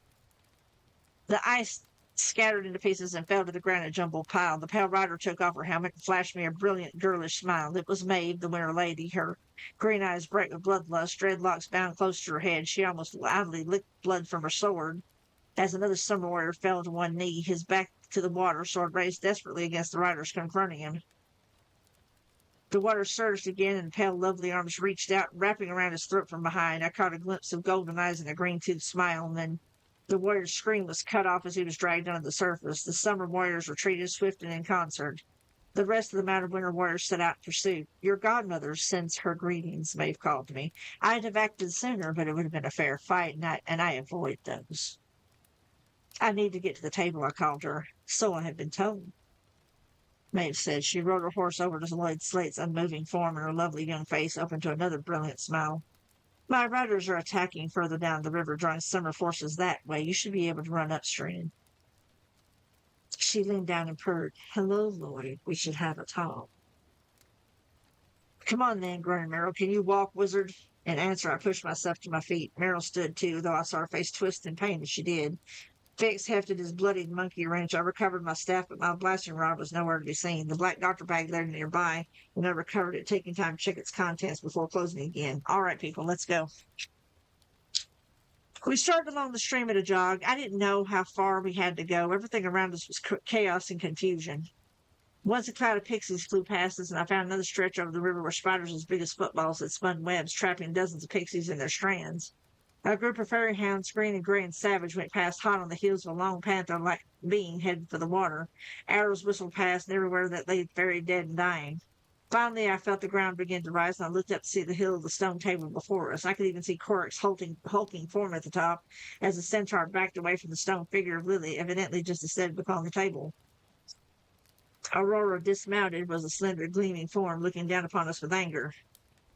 The ice scattered into pieces and fell to the ground in a jumbled pile. The pale rider took off her helmet and flashed me a brilliant, girlish smile. It was Maeve, the winter lady, her green eyes bright with bloodlust, dreadlocks bound close to her head. She almost loudly licked blood from her sword as another summer warrior fell to one knee, his back to the water, sword raised desperately against the riders confronting him. The water surged again, and pale, lovely arms reached out, wrapping around his throat from behind. I caught a glimpse of golden eyes and a green-toothed smile, and then the warrior's scream was cut off as he was dragged under the surface. The summer warriors retreated swift and in concert. The rest of the mounted winter warriors set out in pursuit. Your godmother sends her greetings, Maeve called to me. I'd have acted sooner, but it would have been a fair fight, and I avoid those. I need to get to the table, I called her. So I have been told, Maeve said. She rode her horse over to Lloyd Slate's unmoving form, and her lovely young face opened to another brilliant smile. My riders are attacking further down the river, drawing summer forces that way. You should be able to run upstream. She leaned down and purred. Hello, Lloyd. We should have a talk. Come on then, grunted Meryl. Can you walk, wizard? In answer, I pushed myself to my feet. Meryl stood too, though I saw her face twist in pain as she did. Fix hefted his bloodied monkey wrench. I recovered my staff, but my blasting rod was nowhere to be seen. The black doctor bag lay nearby, and I recovered it, taking time to check its contents before closing it again. All right, people, let's go. We started along the stream at a jog. I didn't know how far we had to go. Everything around us was chaos and confusion. Once a cloud of pixies flew past us, and I found another stretch over the river where spiders as big as footballs had spun webs, trapping dozens of pixies in their strands. A group of fairy hounds, green and gray and savage, went past hot on the heels of a long panther-like being headed for the water. Arrows whistled past, and everywhere that lay fairy dead and dying. Finally, I felt the ground begin to rise, and I looked up to see the hill of the stone table before us. I could even see Corac's hulking form at the top, as the centaur backed away from the stone figure of Lily, evidently just ascended upon the table. Aurora, dismounted, was a slender, gleaming form, looking down upon us with anger.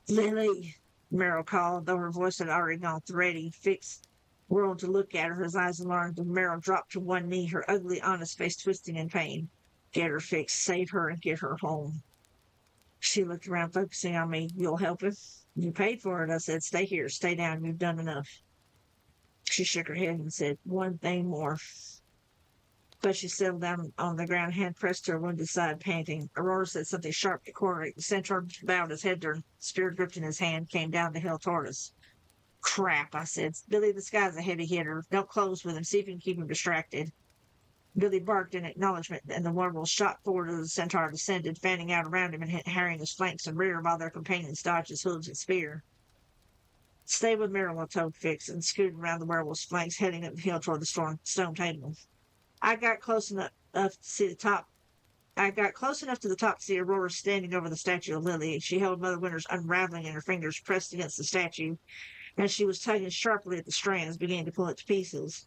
Lily, Meryl called, though her voice had already gone thready. Fix whirled to look at her, his eyes alarmed, and Meryl dropped to one knee, her ugly, honest face twisting in pain. Get her fixed, save her, and get her home. She looked around, focusing on me. You'll help him? You paid for it, I said. Stay here, stay down, you've done enough. She shook her head and said, one thing more. But she settled down on the ground, hand pressed to her wounded side, panting. Aurora said something sharp to Coric. The centaur bowed his head to her, spear gripped in his hand, came down the hill toward us. Crap, I said. Billy, this guy's a heavy hitter. Don't close with him. See if you can keep him distracted. Billy barked in acknowledgement, and the werewolf shot forward as the centaur descended, fanning out around him and harrying his flanks and rear while their companions dodged his hooves and spear. Stay with Meryl, I told Fix, and scooted around the werewolf's flanks, heading up the hill toward the stone table. I got close enough to see the top. I got close enough to the top to see Aurora standing over the statue of Lily. She held Mother Winter's unraveling in her fingers, pressed against the statue, and she was tugging sharply at the strands, beginning to pull it to pieces.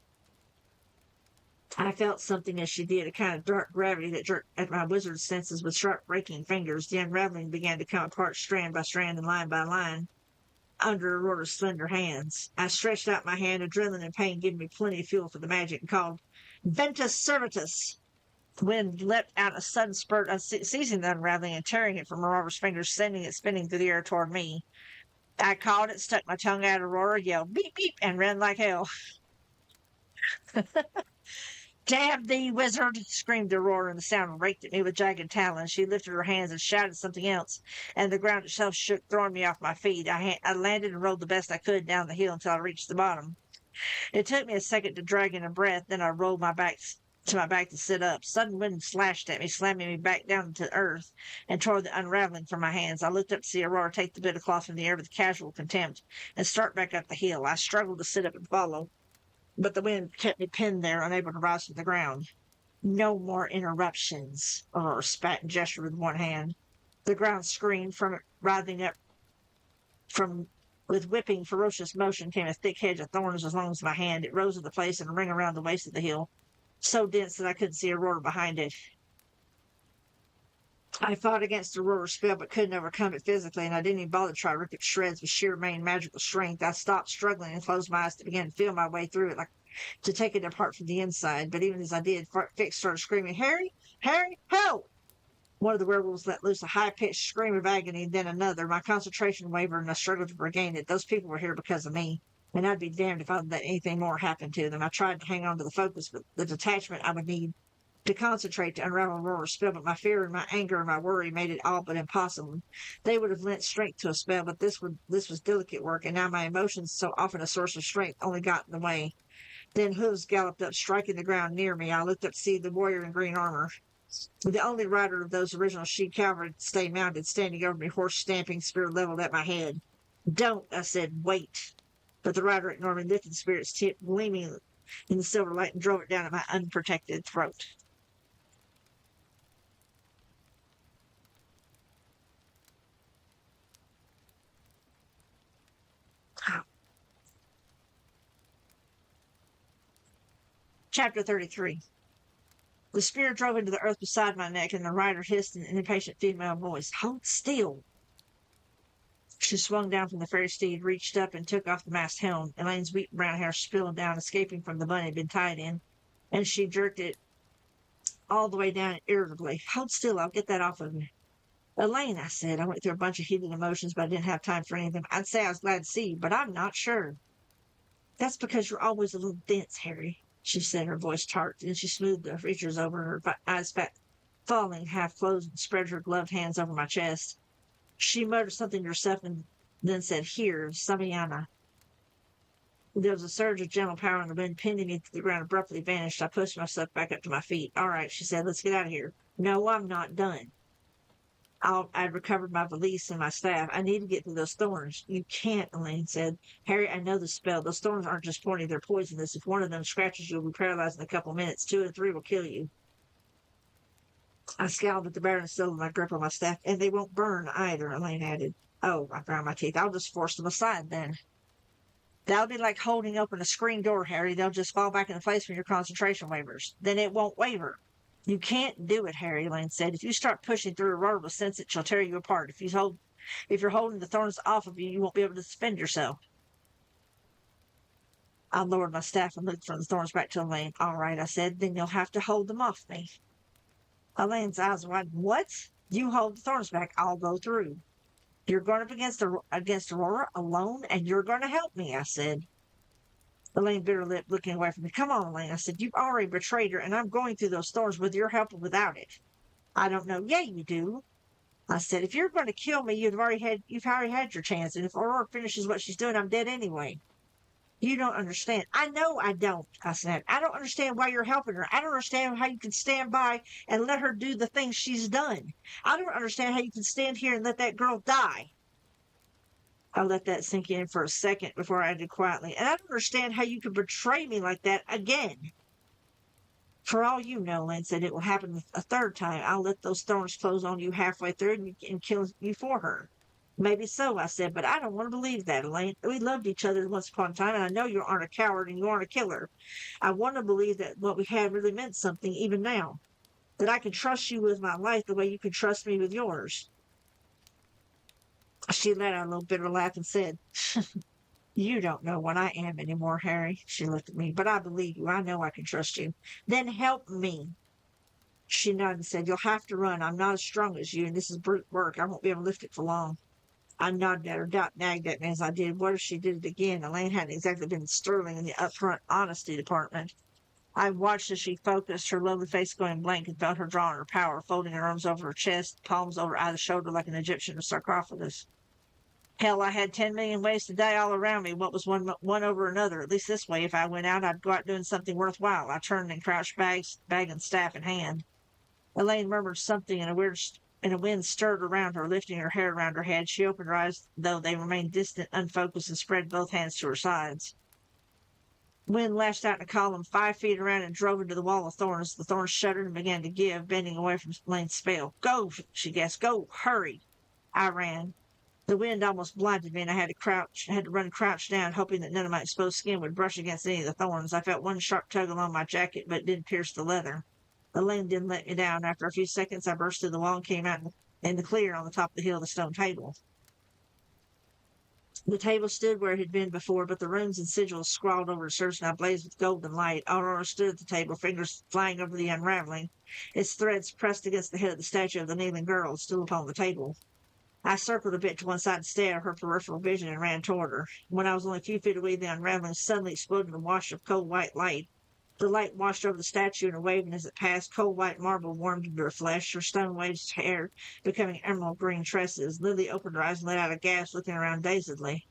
I felt something as she did, a kind of dark gravity that jerked at my wizard's senses with sharp, raking fingers. The unraveling began to come apart strand by strand and line by line under Aurora's slender hands. I stretched out my hand, adrenaline and pain giving me plenty of fuel for the magic, and called, Ventus Servitus! The wind leapt out a sudden spurt, seizing the unraveling and tearing it from Aurora's fingers, sending it spinning through the air toward me. I caught it, stuck my tongue out at Aurora, yelled, beep, beep, and ran like hell. Damn thee, wizard! Screamed Aurora, and the sound raked at me with jagged talons. She lifted her hands and shouted something else, and the ground itself shook, throwing me off my feet. I landed and rolled the best I could down the hill until I reached the bottom. It took me a second to drag in a breath, then I rolled my back to sit up. Sudden wind slashed at me, slamming me back down to earth, and tore the unraveling from my hands. I looked up to see Aurora take the bit of cloth from the air with casual contempt and start back up the hill. I struggled to sit up and follow, but the wind kept me pinned there, unable to rise from the ground. No more interruptions. Aurora spat and gestured with one hand. The ground screamed from it, writhing up from with whipping, ferocious motion came a thick hedge of thorns as long as my hand. It rose into place in a ring around the waist of the hill, so dense that I couldn't see Aurora behind it. I fought against Aurora's spell, but couldn't overcome it physically, and I didn't even bother to try to rip it to shreds with sheer main magical strength. I stopped struggling and closed my eyes to begin to feel my way through it, like to take it apart from the inside. But even as I did, Fix started screaming, "Harry! Harry! Help!" One of the werewolves let loose a high-pitched scream of agony, then another. My concentration wavered, and I struggled to regain it. Those people were here because of me, and I'd be damned if I'd let anything more happen to them. I tried to hang on to the focus, but the detachment I would need to concentrate to unravel Aurora's spell, but my fear and my anger and my worry made it all but impossible. They would have lent strength to a spell, but this was delicate work, and now my emotions, so often a source of strength, only got in the way. Then hooves galloped up, striking the ground near me. I looked up to see the warrior in green armor, the only rider of those original she cavalry to stay mounted, standing over me, horse stamping, spear leveled at my head. "Don't," I said. "Wait." But the rider ignored me, lifted the spear's tip, gleaming in the silver light, and drove it down at my unprotected throat. Chapter 33. The spear drove into the earth beside my neck, and the rider hissed in an impatient female voice, "Hold still." She swung down from the fairy steed, reached up, and took off the masked helm. Elaine's wheat brown hair spilled down, escaping from the bun it had been tied in, and she jerked it all the way down irritably. "Hold still, I'll get that off of me." "Elaine," I said. I went through a bunch of heated emotions, but I didn't have time for anything. I'd say I was glad to see you, but I'm not sure. "That's because you're always a little dense, Harry," she said, her voice tart, and she smoothed the features over her eyes back, falling half closed, and spread her gloved hands over my chest. She muttered something to herself and then said, "Here, Samayana." There was a surge of gentle power in the wind, pinning me to the ground, abruptly vanished. I pushed myself back up to my feet. "All right," she said, "let's get out of here." "No, I'm not done." I'd recovered my valise and my staff. "I need to get through those thorns." "You can't," Elaine said. "Harry, I know the spell. Those thorns aren't just pointy, they're poisonous. If one of them scratches you, you'll be paralyzed in a couple of minutes. 2 or 3 will kill you." I scowled at the baron still in my grip on my staff. "And they won't burn either," Elaine added. "Oh," I ground my teeth. "I'll just force them aside then." "That'll be like holding open a screen door, Harry. They'll just fall back into place when your concentration wavers." "Then it won't waver." "You can't do it, Harry," Elaine said. "If you start pushing through, Aurora will sense it. She'll tear you apart. If you're holding the thorns off of you, you won't be able to defend yourself." I lowered my staff and looked from the thorns back to Elaine. "All right," I said. "Then you'll have to hold them off me." Elaine's eyes widened. "What? You hold the thorns back. I'll go through." "You're going up against Aurora alone, and you're going to help me," I said. Elaine bit her lip, looking away from me. "Come on, Elaine," I said. "You've already betrayed her, and I'm going through those thorns with your help or without it." "I don't know. Yeah, you do," I said. "If you're going to kill me, you've already had your chance, and if Aurora finishes what she's doing, I'm dead anyway." "You don't understand." "I know I don't," I said. "I don't understand why you're helping her. I don't understand how you can stand by and let her do the things she's done. I don't understand how you can stand here and let that girl die." I let that sink in for a second before I added quietly, "And I don't understand how you can betray me like that again." "For all you know," Lane said, "it will happen a third time. I'll let those thorns close on you halfway through and kill you for her." "Maybe so," I said, "but I don't want to believe that, Elaine. We loved each other once upon a time, and I know you aren't a coward and you aren't a killer. I want to believe that what we had really meant something, even now. That I can trust you with my life the way you can trust me with yours." She let out a little bitter laugh and said, "You don't know what I am anymore, Harry." She looked at me. "But I believe you. I know I can trust you." "Then help me." She nodded and said, "You'll have to run. I'm not as strong as you, and this is brute work. I won't be able to lift it for long." I nodded at her. Doubt nagged at me as I did. What if she did it again? Elaine hadn't exactly been sterling in the upfront honesty department. I watched as she focused, her lovely face going blank, and felt her draw on her power, folding her arms over her chest, palms over either shoulder like an Egyptian sarcophagus. Hell, I had 10 million ways to die all around me. What was one over another? At least this way, if I went out, I'd go out doing something worthwhile. I turned and crouched, bag and staff in hand. Elaine murmured something, and a wind stirred around her, lifting her hair around her head. She opened her eyes, though they remained distant, unfocused, and spread both hands to her sides. Wind lashed out in a column 5 feet around and drove into the wall of thorns. The thorns shuddered and began to give, bending away from Lane's spell. Go, she gasped. Go, hurry. I ran. The wind almost blinded me, and I had to run crouched down, hoping that none of my exposed skin would brush against any of the thorns. I felt one sharp tug along my jacket, but it didn't pierce the leather. The lane didn't let me down. After a few seconds, I burst through the wall and came out in the clear on the top of the hill, the stone table. The table stood where it had been before, but the runes and sigils scrawled over the surface now blazed with golden light. Aurora stood at the table, fingers flying over the unraveling, its threads pressed against the head of the statue of the kneeling girl still upon the table. I circled a bit to one side to stay out of her peripheral vision and ran toward her. When I was only a few feet away, the unraveling suddenly exploded in a wash of cold white light. The light washed over the statue in a wave, and as it passed, cold white marble warmed into her flesh, her stone-waves hair becoming emerald green tresses. Lily opened her eyes and let out a gasp, looking around dazedly.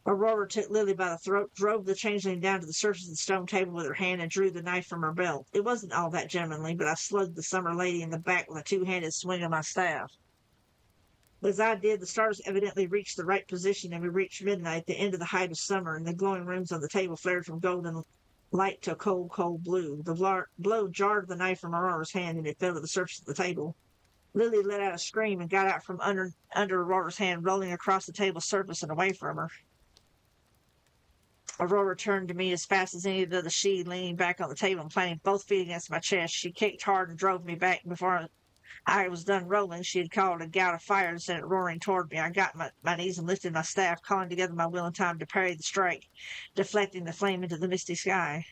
Aurora took Lily by the throat, drove the changeling down to the surface of the stone table with her hand, and drew the knife from her belt. It wasn't all that gentlemanly, but I slugged the summer lady in the back with a two-handed swing of my staff. As I did, the stars evidently reached the right position, and we reached midnight, the end of the height of summer, and the glowing runes on the table flared from golden light to a cold, cold blue. The blow jarred the knife from Aurora's hand, and it fell to the surface of the table. Lily let out a scream and got out from under Aurora's hand, rolling across the table's surface and away from her. Aurora turned to me as fast as any of the she, leaning back on the table and planting both feet against my chest. She kicked hard and drove me back. Before I was done rolling, she had called a gout of fire and sent it roaring toward me. I got my knees and lifted my staff, calling together my will and time to parry the strike, deflecting the flame into the misty sky.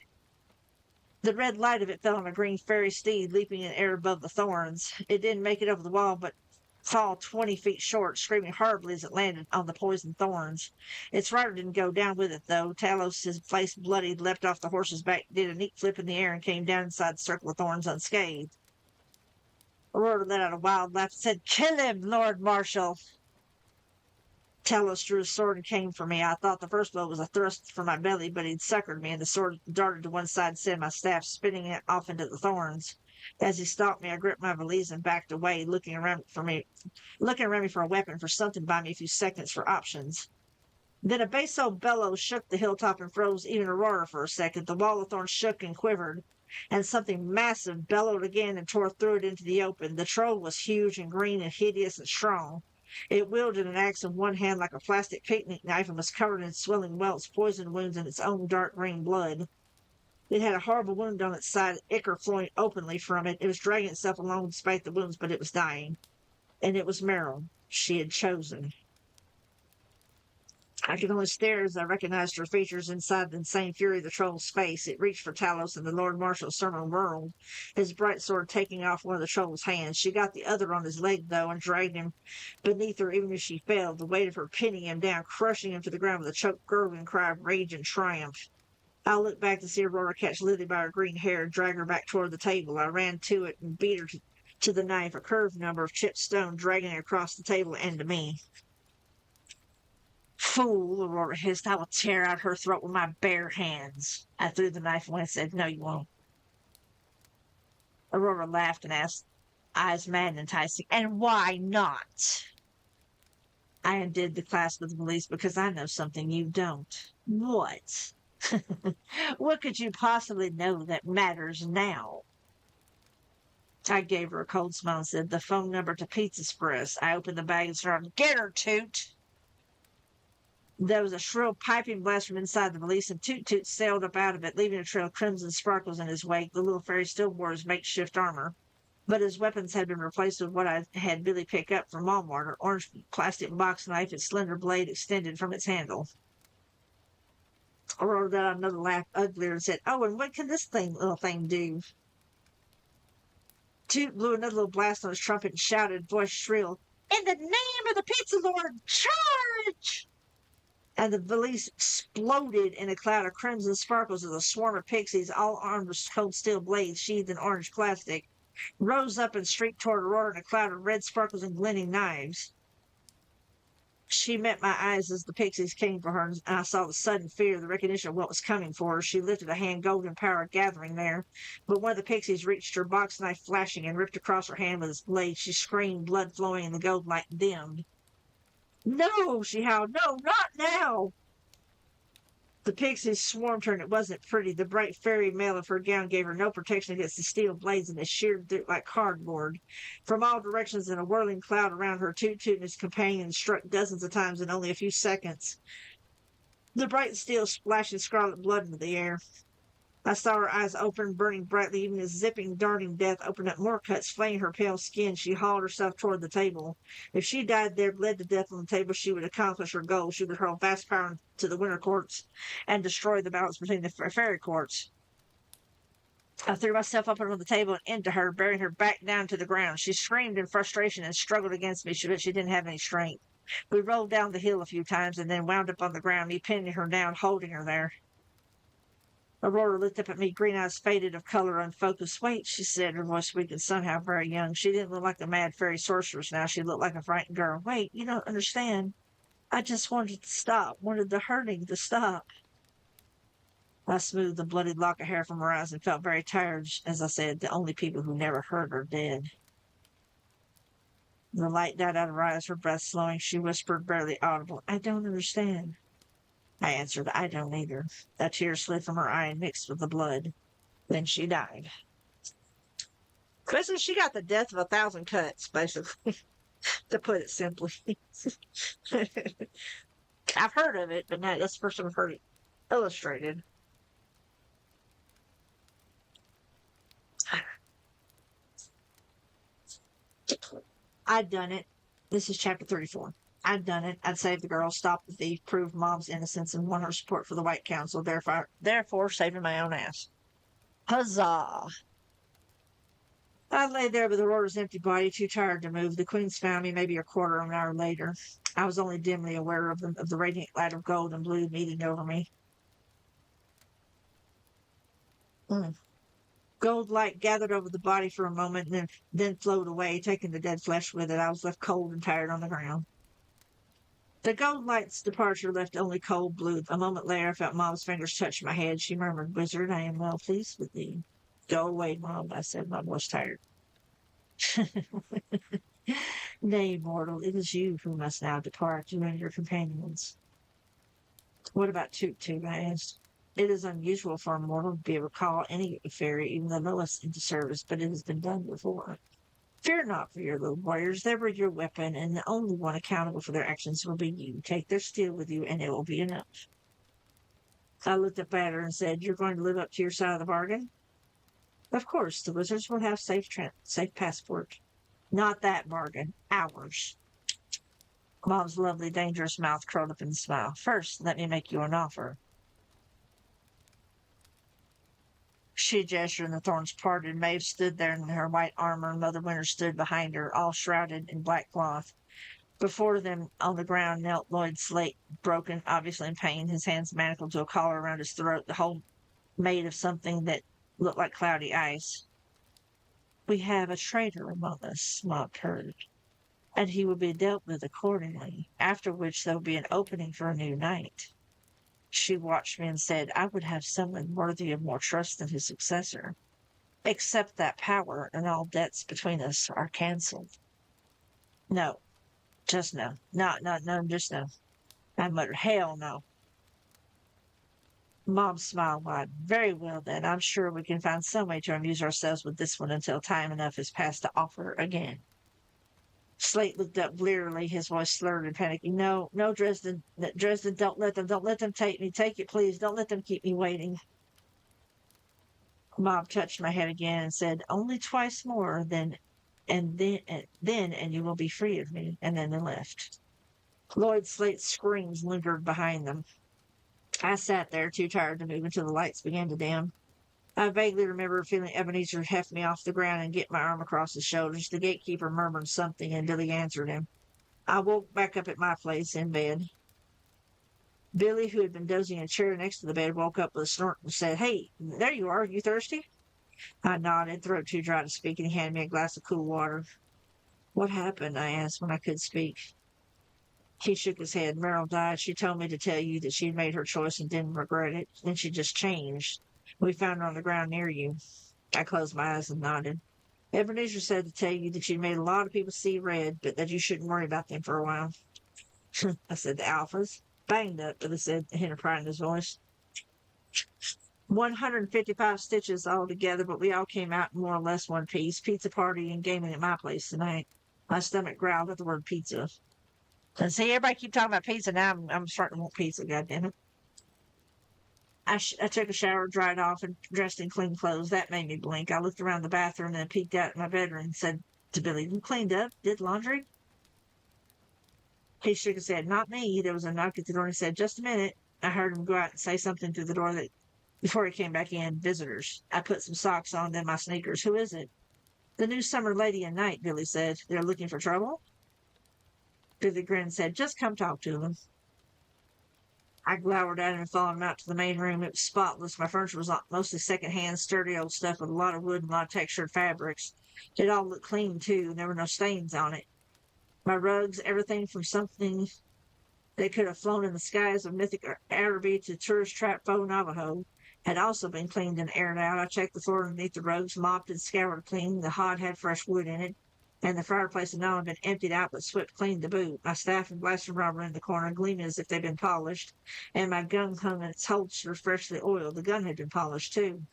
The red light of it fell on a green fairy steed leaping in air above the thorns. It didn't make it over the wall, but fall 20 feet short, screaming horribly as it landed on the poisoned thorns. Its rider didn't go down with it, though. Talos, his face bloodied, leapt off the horse's back, did a neat flip in the air, and came down inside the circle of thorns unscathed. Aurora let out a wild laugh and said, "Kill him, Lord Marshal!" Talos drew his sword and came for me. I thought the first blow was a thrust for my belly, but he'd succored me, and the sword darted to one side and sent my staff spinning it off into the thorns. As he stalked me, I gripped my valise and backed away, looking around me for a weapon, for something by me a few seconds for options. Then a basso bellow shook the hilltop and froze even Aurora for a second. The wall of thorns shook and quivered, and something massive bellowed again and tore through it into the open. The troll was huge and green and hideous and strong. It wielded an axe in one hand like a plastic picnic knife and was covered in swelling welts, poison wounds, and its own dark green blood. It had a horrible wound on its side, ichor flowing openly from it. It was dragging itself along despite the wounds, but it was dying. And it was Meryl she had chosen. I could only stare as I recognized her features inside the insane fury of the troll's face. It reached for Talos, and the Lord Marshal suddenly whirled, his bright sword taking off one of the troll's hands. She got the other on his leg, though, and dragged him beneath her even as she fell, the weight of her pinning him down, crushing him to the ground with a choked, gurgling cry of rage and triumph. I looked back to see Aurora catch Lily by her green hair and drag her back toward the table. I ran to it and beat her to the knife, a curved number of chipped stone dragging her across the table and to me. "Fool," Aurora hissed, "I will tear out her throat with my bare hands." I threw the knife away and said, "No, you won't." Aurora laughed and asked, eyes mad and enticing, "And why not?" I undid the clasp of the valise because I know something you don't. What? What could you possibly know that matters now? I gave her a cold smile and said, "The phone number to Pizza Express." I opened the bag and started, "Get her, Toot!" There was a shrill piping blast from inside the valise, and Toot Toot sailed up out of it, leaving a trail of crimson sparkles in his wake. The little fairy still wore his makeshift armor, but his weapons had been replaced with what I had Billy pick up from Walmart, an orange plastic box knife, its slender blade extended from its handle. Aurora let out another laugh, uglier, and said, "Oh, and what can this little thing do?" Toot blew another little blast on his trumpet and shouted, voice shrill, "In the name of the Pizza Lord, charge!" And the valise exploded in a cloud of crimson sparkles as a swarm of pixies, all armed with cold steel blades sheathed in orange plastic, rose up and streaked toward Aurora in a cloud of red sparkles and glinting knives. She met my eyes as the pixies came for her, and I saw the sudden fear, the recognition of what was coming for her. She lifted a hand, golden power gathering there, but one of the pixies reached her, box knife flashing, and ripped across her hand with its blade. She screamed, blood flowing, and the gold light dimmed. "No!" she howled. "No, not now!" The pixies swarmed her, and it wasn't pretty. The bright fairy mail of her gown gave her no protection against the steel blades, and it sheared through like cardboard. From all directions, in a whirling cloud around her, Toot Toot and his companion struck dozens of times in only a few seconds. The bright steel splashing scarlet blood into the air. I saw her eyes open, burning brightly, even as zipping, darting death opened up more cuts, flaying her pale skin. She hauled herself toward the table. If she died there, bled to death on the table, she would accomplish her goal. She would hurl vast power to the winter courts and destroy the balance between the fairy courts. I threw myself up onto the table and into her, bearing her back down to the ground. She screamed in frustration and struggled against me, but she didn't have any strength. We rolled down the hill a few times and then wound up on the ground, me pinning her down, holding her there. Aurora looked up at me, green eyes faded of color, unfocused. Wait, she said, her voice weak and somehow very young. She didn't look like a mad fairy sorceress now. She looked like a frightened girl. Wait, you don't understand. I just wanted to stop, wanted the hurting to stop. I smoothed the bloodied lock of hair from her eyes and felt very tired. As I said, the only people who never hurt are dead. The light died out of her eyes, her breath slowing. She whispered, barely audible, I don't understand. I answered, I don't either. A tear slid from her eye and mixed with the blood. Then she died. Basically, she got the death of 1,000 cuts, basically, to put it simply. I've heard of it, but no, that's the first time I've heard it illustrated. I'd done it. This is chapter 34. I'd done it. I'd saved the girl, stopped the thief, proved Mom's innocence, and won her support for the White Council, therefore saving my own ass. Huzzah! I lay there with Aurora's empty body, too tired to move. The queens found me maybe a quarter of an hour later. I was only dimly aware of the radiant light of gold and blue meeting over me. Gold light gathered over the body for a moment and then flowed away, taking the dead flesh with it. I was left cold and tired on the ground. The gold light's departure left only cold blue. A moment later, I felt Mom's fingers touch my head. She murmured, Wizard, I am well pleased with thee. Go away, Mom, I said. Mom was tired. Nay, mortal, it is you who must now depart, you and your companions. What about Toot Toot? I asked. It is unusual for a mortal to be able to call any fairy, even the lowest, into service, but it has been done before. Fear not for your little warriors. They were your weapon, and the only one accountable for their actions will be you. Take their steel with you, and it will be enough. I looked up at her and said, You're going to live up to your side of the bargain? Of course, the wizards will have safe passport. Not that bargain, ours. Mom's lovely, dangerous mouth curled up in a smile. First, let me make you an offer. She gestured and the thorns parted. Maeve stood there in her white armor, and Mother Winter stood behind her, all shrouded in black cloth. Before them, on the ground, knelt Lloyd Slate, broken, obviously in pain, his hands manacled to a collar around his throat, the whole made of something that looked like cloudy ice. We have a traitor among us, mocked Herd, and he will be dealt with accordingly, after which there will be an opening for a new night. She watched me and said, I would have someone worthy of more trust than his successor. Accept that power, and all debts between us are cancelled. No. Just no. No, just no. I muttered, hell no. Mom smiled wide. Very well, then. I'm sure we can find some way to amuse ourselves with this one until time enough has passed to offer again. Slate looked up blearily, his voice slurred and panicky. No, Dresden, don't let them take me. Take it, please. Don't let them keep me waiting. Mom touched my head again and said, only twice more, then you will be free of me. And then they left. Lloyd Slate's screams lingered behind them. I sat there, too tired to move until the lights began to dim. I vaguely remember feeling Ebenezer heft me off the ground and get my arm across his shoulders. The gatekeeper murmured something, and Billy answered him. I woke back up at my place in bed. Billy, who had been dozing in a chair next to the bed, woke up with a snort and said, Hey, there you are. You thirsty? I nodded, throat too dry to speak, and he handed me a glass of cool water. What happened? I asked when I could speak. He shook his head. Meryl died. She told me to tell you that she'd made her choice and didn't regret it. Then she just changed. We found her on the ground near you. I closed my eyes and nodded. Ebenezer said to tell you that she'd made a lot of people see red, but that you shouldn't worry about them for a while. I said, the alphas? Banged up, Billy said, a hint of pride in his voice. 155 stitches altogether, but we all came out in more or less one piece. Pizza party and gaming at my place tonight. My stomach growled at the word pizza. And see, everybody keep talking about pizza now. I'm starting to want pizza, goddammit. I took a shower, dried off, and dressed in clean clothes. That made me blink. I looked around the bathroom and peeked out at my bedroom and said to Billy, "You cleaned up? Did laundry?" He shook his head. "Not me." There was a knock at the door and he said, "Just a minute." I heard him go out and say something through the door that before he came back in. "Visitors." I put some socks on, then my sneakers. "Who is it?" "The new summer lady in night," Billy said. "They're looking for trouble?" Billy grinned and said, "Just come talk to them." I glowered at him and followed him out to the main room. It was spotless. My furniture was mostly secondhand, sturdy old stuff with a lot of wood and a lot of textured fabrics. It all looked clean, too, and there were no stains on it. My rugs, everything from something that could have flown in the skies of mythic Araby to tourist trap faux Navajo, had also been cleaned and aired out. I checked the floor underneath the rugs, mopped and scoured clean. The hob had fresh wood in it, and the fireplace had not only been emptied out, but swept clean to boot. My staff and blaster rubber in the corner, gleaming as if they'd been polished, and my gun hung in its holster, freshly oiled. The gun had been polished, too.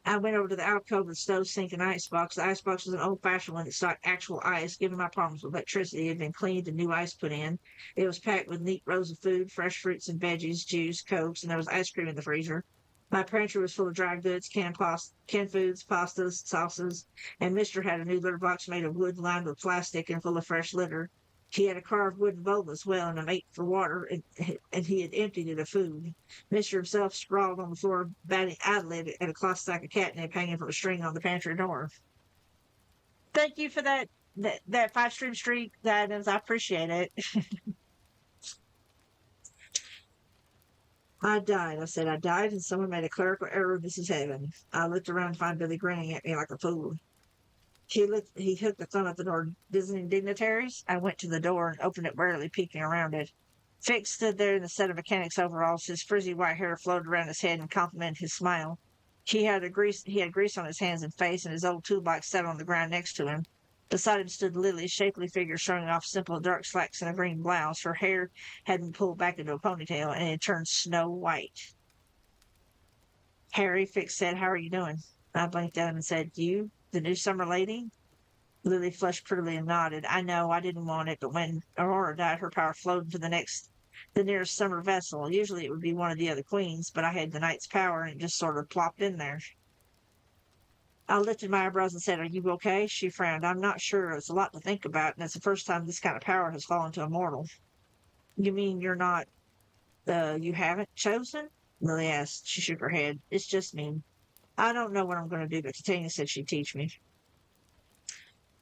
I went over to the alcove with the stove, sink, and icebox. The icebox was an old-fashioned one that stocked actual ice. Given my problems with electricity, it had been cleaned and new ice put in. It was packed with neat rows of food, fresh fruits and veggies, juice, cokes, and there was ice cream in the freezer. My pantry was full of dry goods, canned foods, pastas, sauces, and Mister had a new litter box made of wood lined with plastic and full of fresh litter. He had a carved wooden bowl as well and a mate for water, and he had emptied it of food. Mister himself sprawled on the floor, batting idly at a cloth stack of catnip hanging from a string on the pantry door. Thank you for that 5 stream streak, guidance. I appreciate it. "I died," I said. "I died, and someone made a clerical error. This is heaven." I looked around to find Billy grinning at me like a fool. He hooked the thumb at the door. "Visiting dignitaries?" I went to the door and opened it warily, peeking around it. Fix stood there in a set of mechanic's overalls. His frizzy white hair floated around his head and complemented his smile. He had grease on his hands and face, and his old toolbox sat on the ground next to him. Beside him stood Lily, a shapely figure showing off simple dark slacks and a green blouse. Her hair had been pulled back into a ponytail, and it turned snow white. "Harry," Fix said, "how are you doing?" I blinked at him and said, "You, the new summer lady?" Lily flushed prettily and nodded. "I know, I didn't want it, but when Aurora died, her power flowed to the nearest summer vessel. Usually it would be one of the other queens, but I had the knight's power, and it just sort of plopped in there." I lifted my eyebrows and said, "Are you okay?" She frowned. "I'm not sure. It's a lot to think about, and it's the first time this kind of power has fallen to a mortal." "You mean you're not, you haven't chosen?" Lily asked. She shook her head. "It's just me. I don't know what I'm going to do, but Titania said she'd teach me."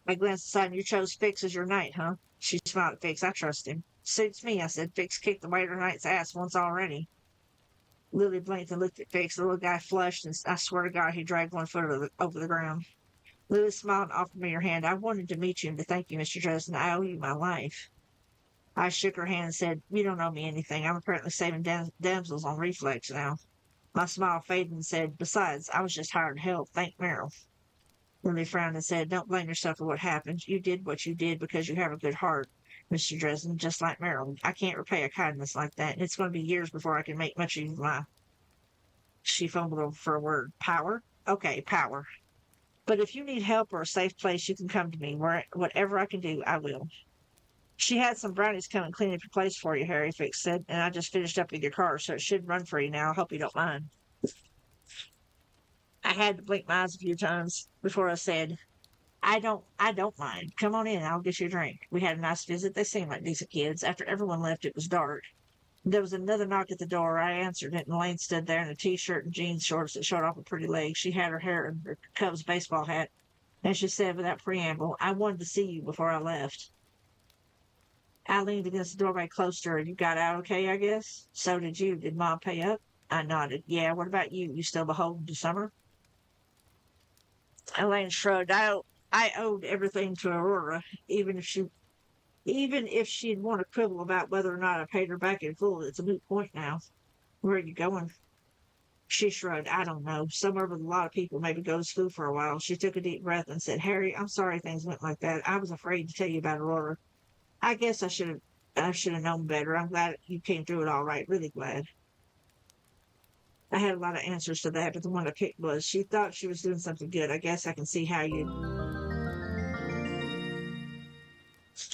I glanced aside. "And you chose Fix as your knight, huh?" She smiled at Fix. "I trust him." "Suits me," I said. "Fix kicked the waiter knight's ass once already." Lily blinked and looked at Fix. The little guy flushed, and I swear to God, he dragged one foot over the ground. Lily smiled and offered me her hand. "I wanted to meet you and to thank you, Mr. Dresden. I owe you my life." I shook her hand and said, "You don't owe me anything. I'm apparently saving damsels on reflex now." My smile faded and said, "Besides, I was just hired help. Thank Merrill." Lily frowned and said, "Don't blame yourself for what happened. You did what you did because you have a good heart, Mr. Dresden, just like Merrill. I can't repay a kindness like that, and it's going to be years before I can make much use of my—" She fumbled for a word. "Power? Okay, power. But if you need help or a safe place, you can come to me. Whatever I can do, I will." "She had some brownies come and clean up your place for you," Harry Fix said, "and I just finished up with your car, so it should run for you now. I hope you don't mind." I had to blink my eyes a few times before I said, I don't mind. Come on in. I'll get you a drink." We had a nice visit. They seemed like decent kids. After everyone left, it was dark. There was another knock at the door. I answered it, and Elaine stood there in a T-shirt and jeans shorts that showed off her pretty legs. She had her hair in her Cubs baseball hat, and she said without preamble, "I wanted to see you before I left." I leaned against the doorway close to her. "You got out okay, I guess?" "So did you. Did Mom pay up?" I nodded. "Yeah, what about you? You still beholden to Summer?" Elaine shrugged. I owed everything to Aurora, even if she'd want to quibble about whether or not I paid her back in full. It's a moot point now. "Where are you going?" She shrugged. "I don't know. Somewhere with a lot of people, maybe go to school for a while." She took a deep breath and said, "Harry, I'm sorry things went like that. I was afraid to tell you about Aurora. I guess I should have known better. I'm glad you came through it all right. Really glad." I had a lot of answers to that, but the one I picked was she thought she was doing something good. I guess I can see how you.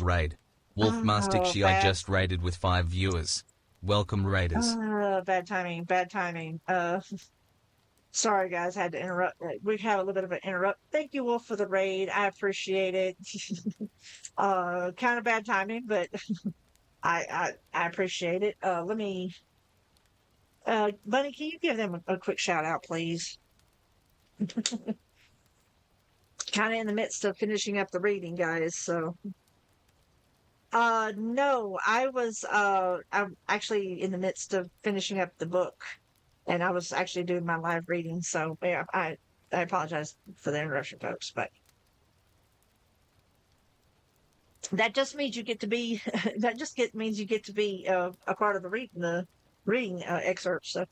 Raid. Wolf Mastic Oh, She I bad. just raided with 5 viewers. Welcome raiders. Bad timing. Bad timing. Sorry guys, had to interrupt. We have a little bit of an interrupt. Thank you, Wolf, for the raid. I appreciate it. Kind of bad timing, but I appreciate it. Let me. Bunny, can you give them a quick shout out, please? Kind of in the midst of finishing up the reading, guys. So, no, I'm actually in the midst of finishing up the book, and I was actually doing my live reading. So, yeah, I apologize for the interruption, folks, but that just means you get to be means you get to be a part of the reading excerpts. So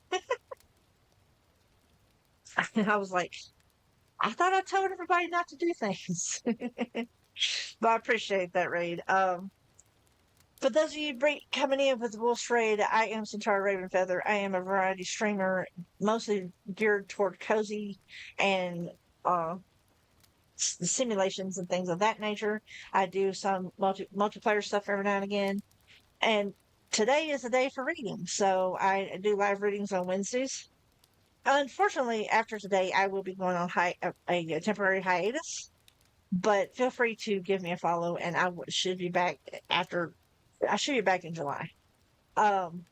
I was like, I thought I told everybody not to do things, but I appreciate that, Raid. For those of you coming in with the Wolf's Raid, I am Centaur Raven Feather. I am a variety streamer, mostly geared toward cozy and uh, simulations and things of that nature. I do some multiplayer stuff every now and again. And today is the day for reading. So I do live readings on Wednesdays. Unfortunately, after today, I will be going on a temporary hiatus. But feel free to give me a follow, and should be back after. I should be back in July. Um,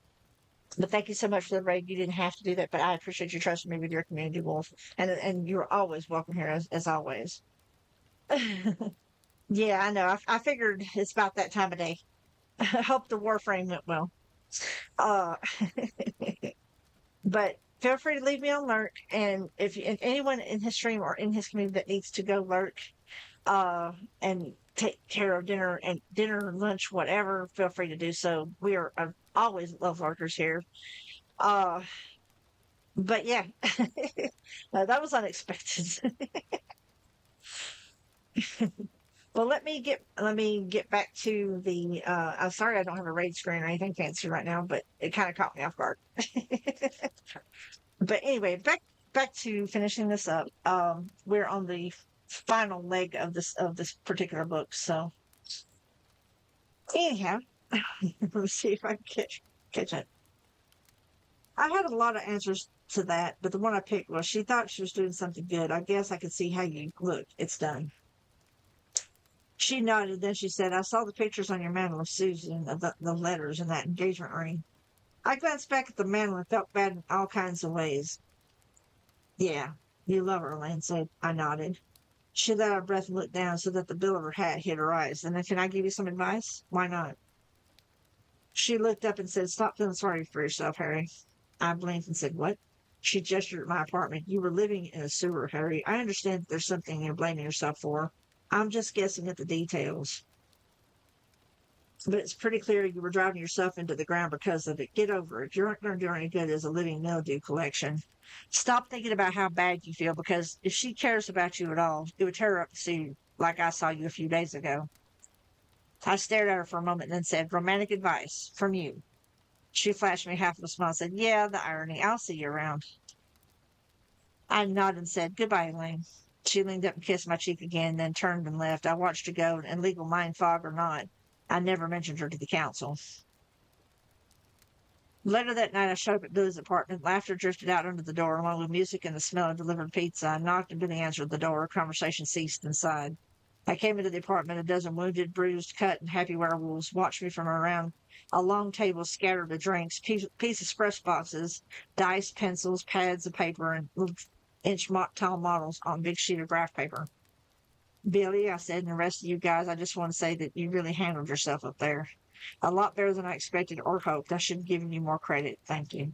but thank you so much for the raid. You didn't have to do that, but I appreciate you trusting me with your community, Wolf. And you're always welcome here as always. Yeah, I know. I figured it's about that time of day. I hope the Warframe went well. Uh, but feel free to leave me on lurk. And if anyone in his stream or in his community that needs to go lurk, and take care of dinner, lunch, whatever, feel free to do so. We are always love lurkers here. Uh, but yeah, that was unexpected. Well, let me get back to the. I'm sorry I don't have a raid screen or anything fancy right now, but it kind of caught me off guard. But anyway, back to finishing this up. We're on the final leg of this particular book. So anyhow, let's see if I can catch it. I had a lot of answers to that, but the one I picked was she thought she was doing something good. I guess I could see how you look. It's done. She nodded, then she said, I saw the pictures on your mantle of Susan, of the letters and that engagement ring. I glanced back at the mantle and felt bad in all kinds of ways. Yeah, you love her, Elaine said. I nodded. She let out a breath and looked down so that the bill of her hat hit her eyes. And then, can I give you some advice? Why not? She looked up and said, Stop feeling sorry for yourself, Harry. I blinked and said, What? She gestured at my apartment. You were living in a sewer, Harry. I understand that there's something you're blaming yourself for. I'm just guessing at the details. But it's pretty clear you were driving yourself into the ground because of it. Get over it. You aren't going to do any good as a living mildew collection. Stop thinking about how bad you feel, because if she cares about you at all, it would tear her up to see you like I saw you a few days ago. I stared at her for a moment and then said, Romantic advice from you. She flashed me half of a smile and said, Yeah, the irony. I'll see you around. I nodded and said, Goodbye, Elaine. She leaned up and kissed my cheek again, then turned and left. I watched her go, and legal mind fog or not, I never mentioned her to the council. Later that night, I showed up at Billy's apartment. Laughter drifted out under the door, along with music and the smell of delivered pizza. I knocked, and Billy answered the door. Conversation ceased inside. I came into the apartment. A dozen wounded, bruised, cut, and happy werewolves watched me from around a long table scattered with drinks, pieces, fresh boxes, dice, pencils, pads of paper, and inch tall models on a big sheet of graph paper. Billy, I said, and the rest of you guys, I just want to say that you really handled yourself up there. A lot better than I expected or hoped. I should have given you more credit. Thank you.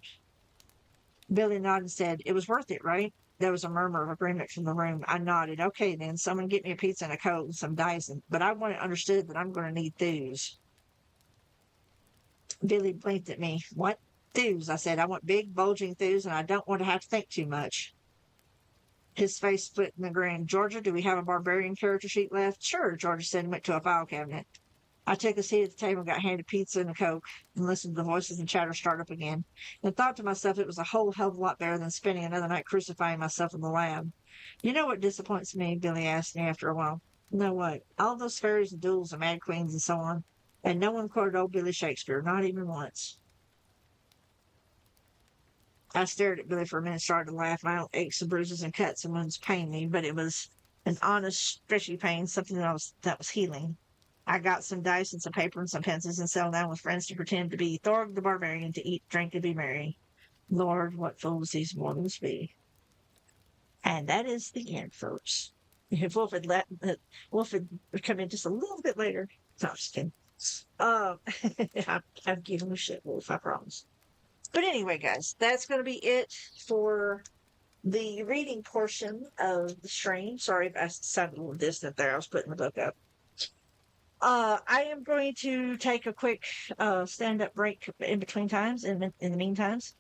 Billy nodded and said, It was worth it, right? There was a murmur of agreement from the room. I nodded. Okay, then, someone get me a pizza and a Coke and some dice. But I want it understood that I'm going to need thews. Billy blinked at me. What? Thews, I said. I want big, bulging thews, and I don't want to have to think too much. His face split in a grin. Georgia, do we have a barbarian character sheet left? Sure, Georgia said and went to a file cabinet. I took a seat at the table, got handed pizza and a Coke, and listened to the voices and chatter start up again, and thought to myself it was a whole hell of a lot better than spending another night crucifying myself in the lab. You know what disappoints me? Billy asked me after a while. No, what? All those fairies and duels and mad queens and so on. And no one quoted old Billy Shakespeare, not even once. I stared at Billy for a minute, started to laugh. My own aches and bruises and cuts and wounds pained me, but it was an honest, stretchy pain, something that was healing. I got some dice and some paper and some pencils and settled down with friends to pretend to be Thorg the Barbarian, to eat, drink, and be merry. Lord, what fools these mortals be. And that is the end, folks. If Wolf had come in just a little bit later. No, I'm just kidding. I'm giving a shit, Wolf, I promise. But anyway, guys, that's going to be it for the reading portion of the stream. Sorry if I sounded a little distant there. I was putting the book up. I am going to take a quick stand-up break in between times, in the meantimes.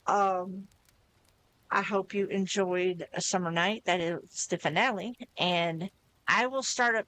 I hope you enjoyed a summer night. That is the finale. And I will start up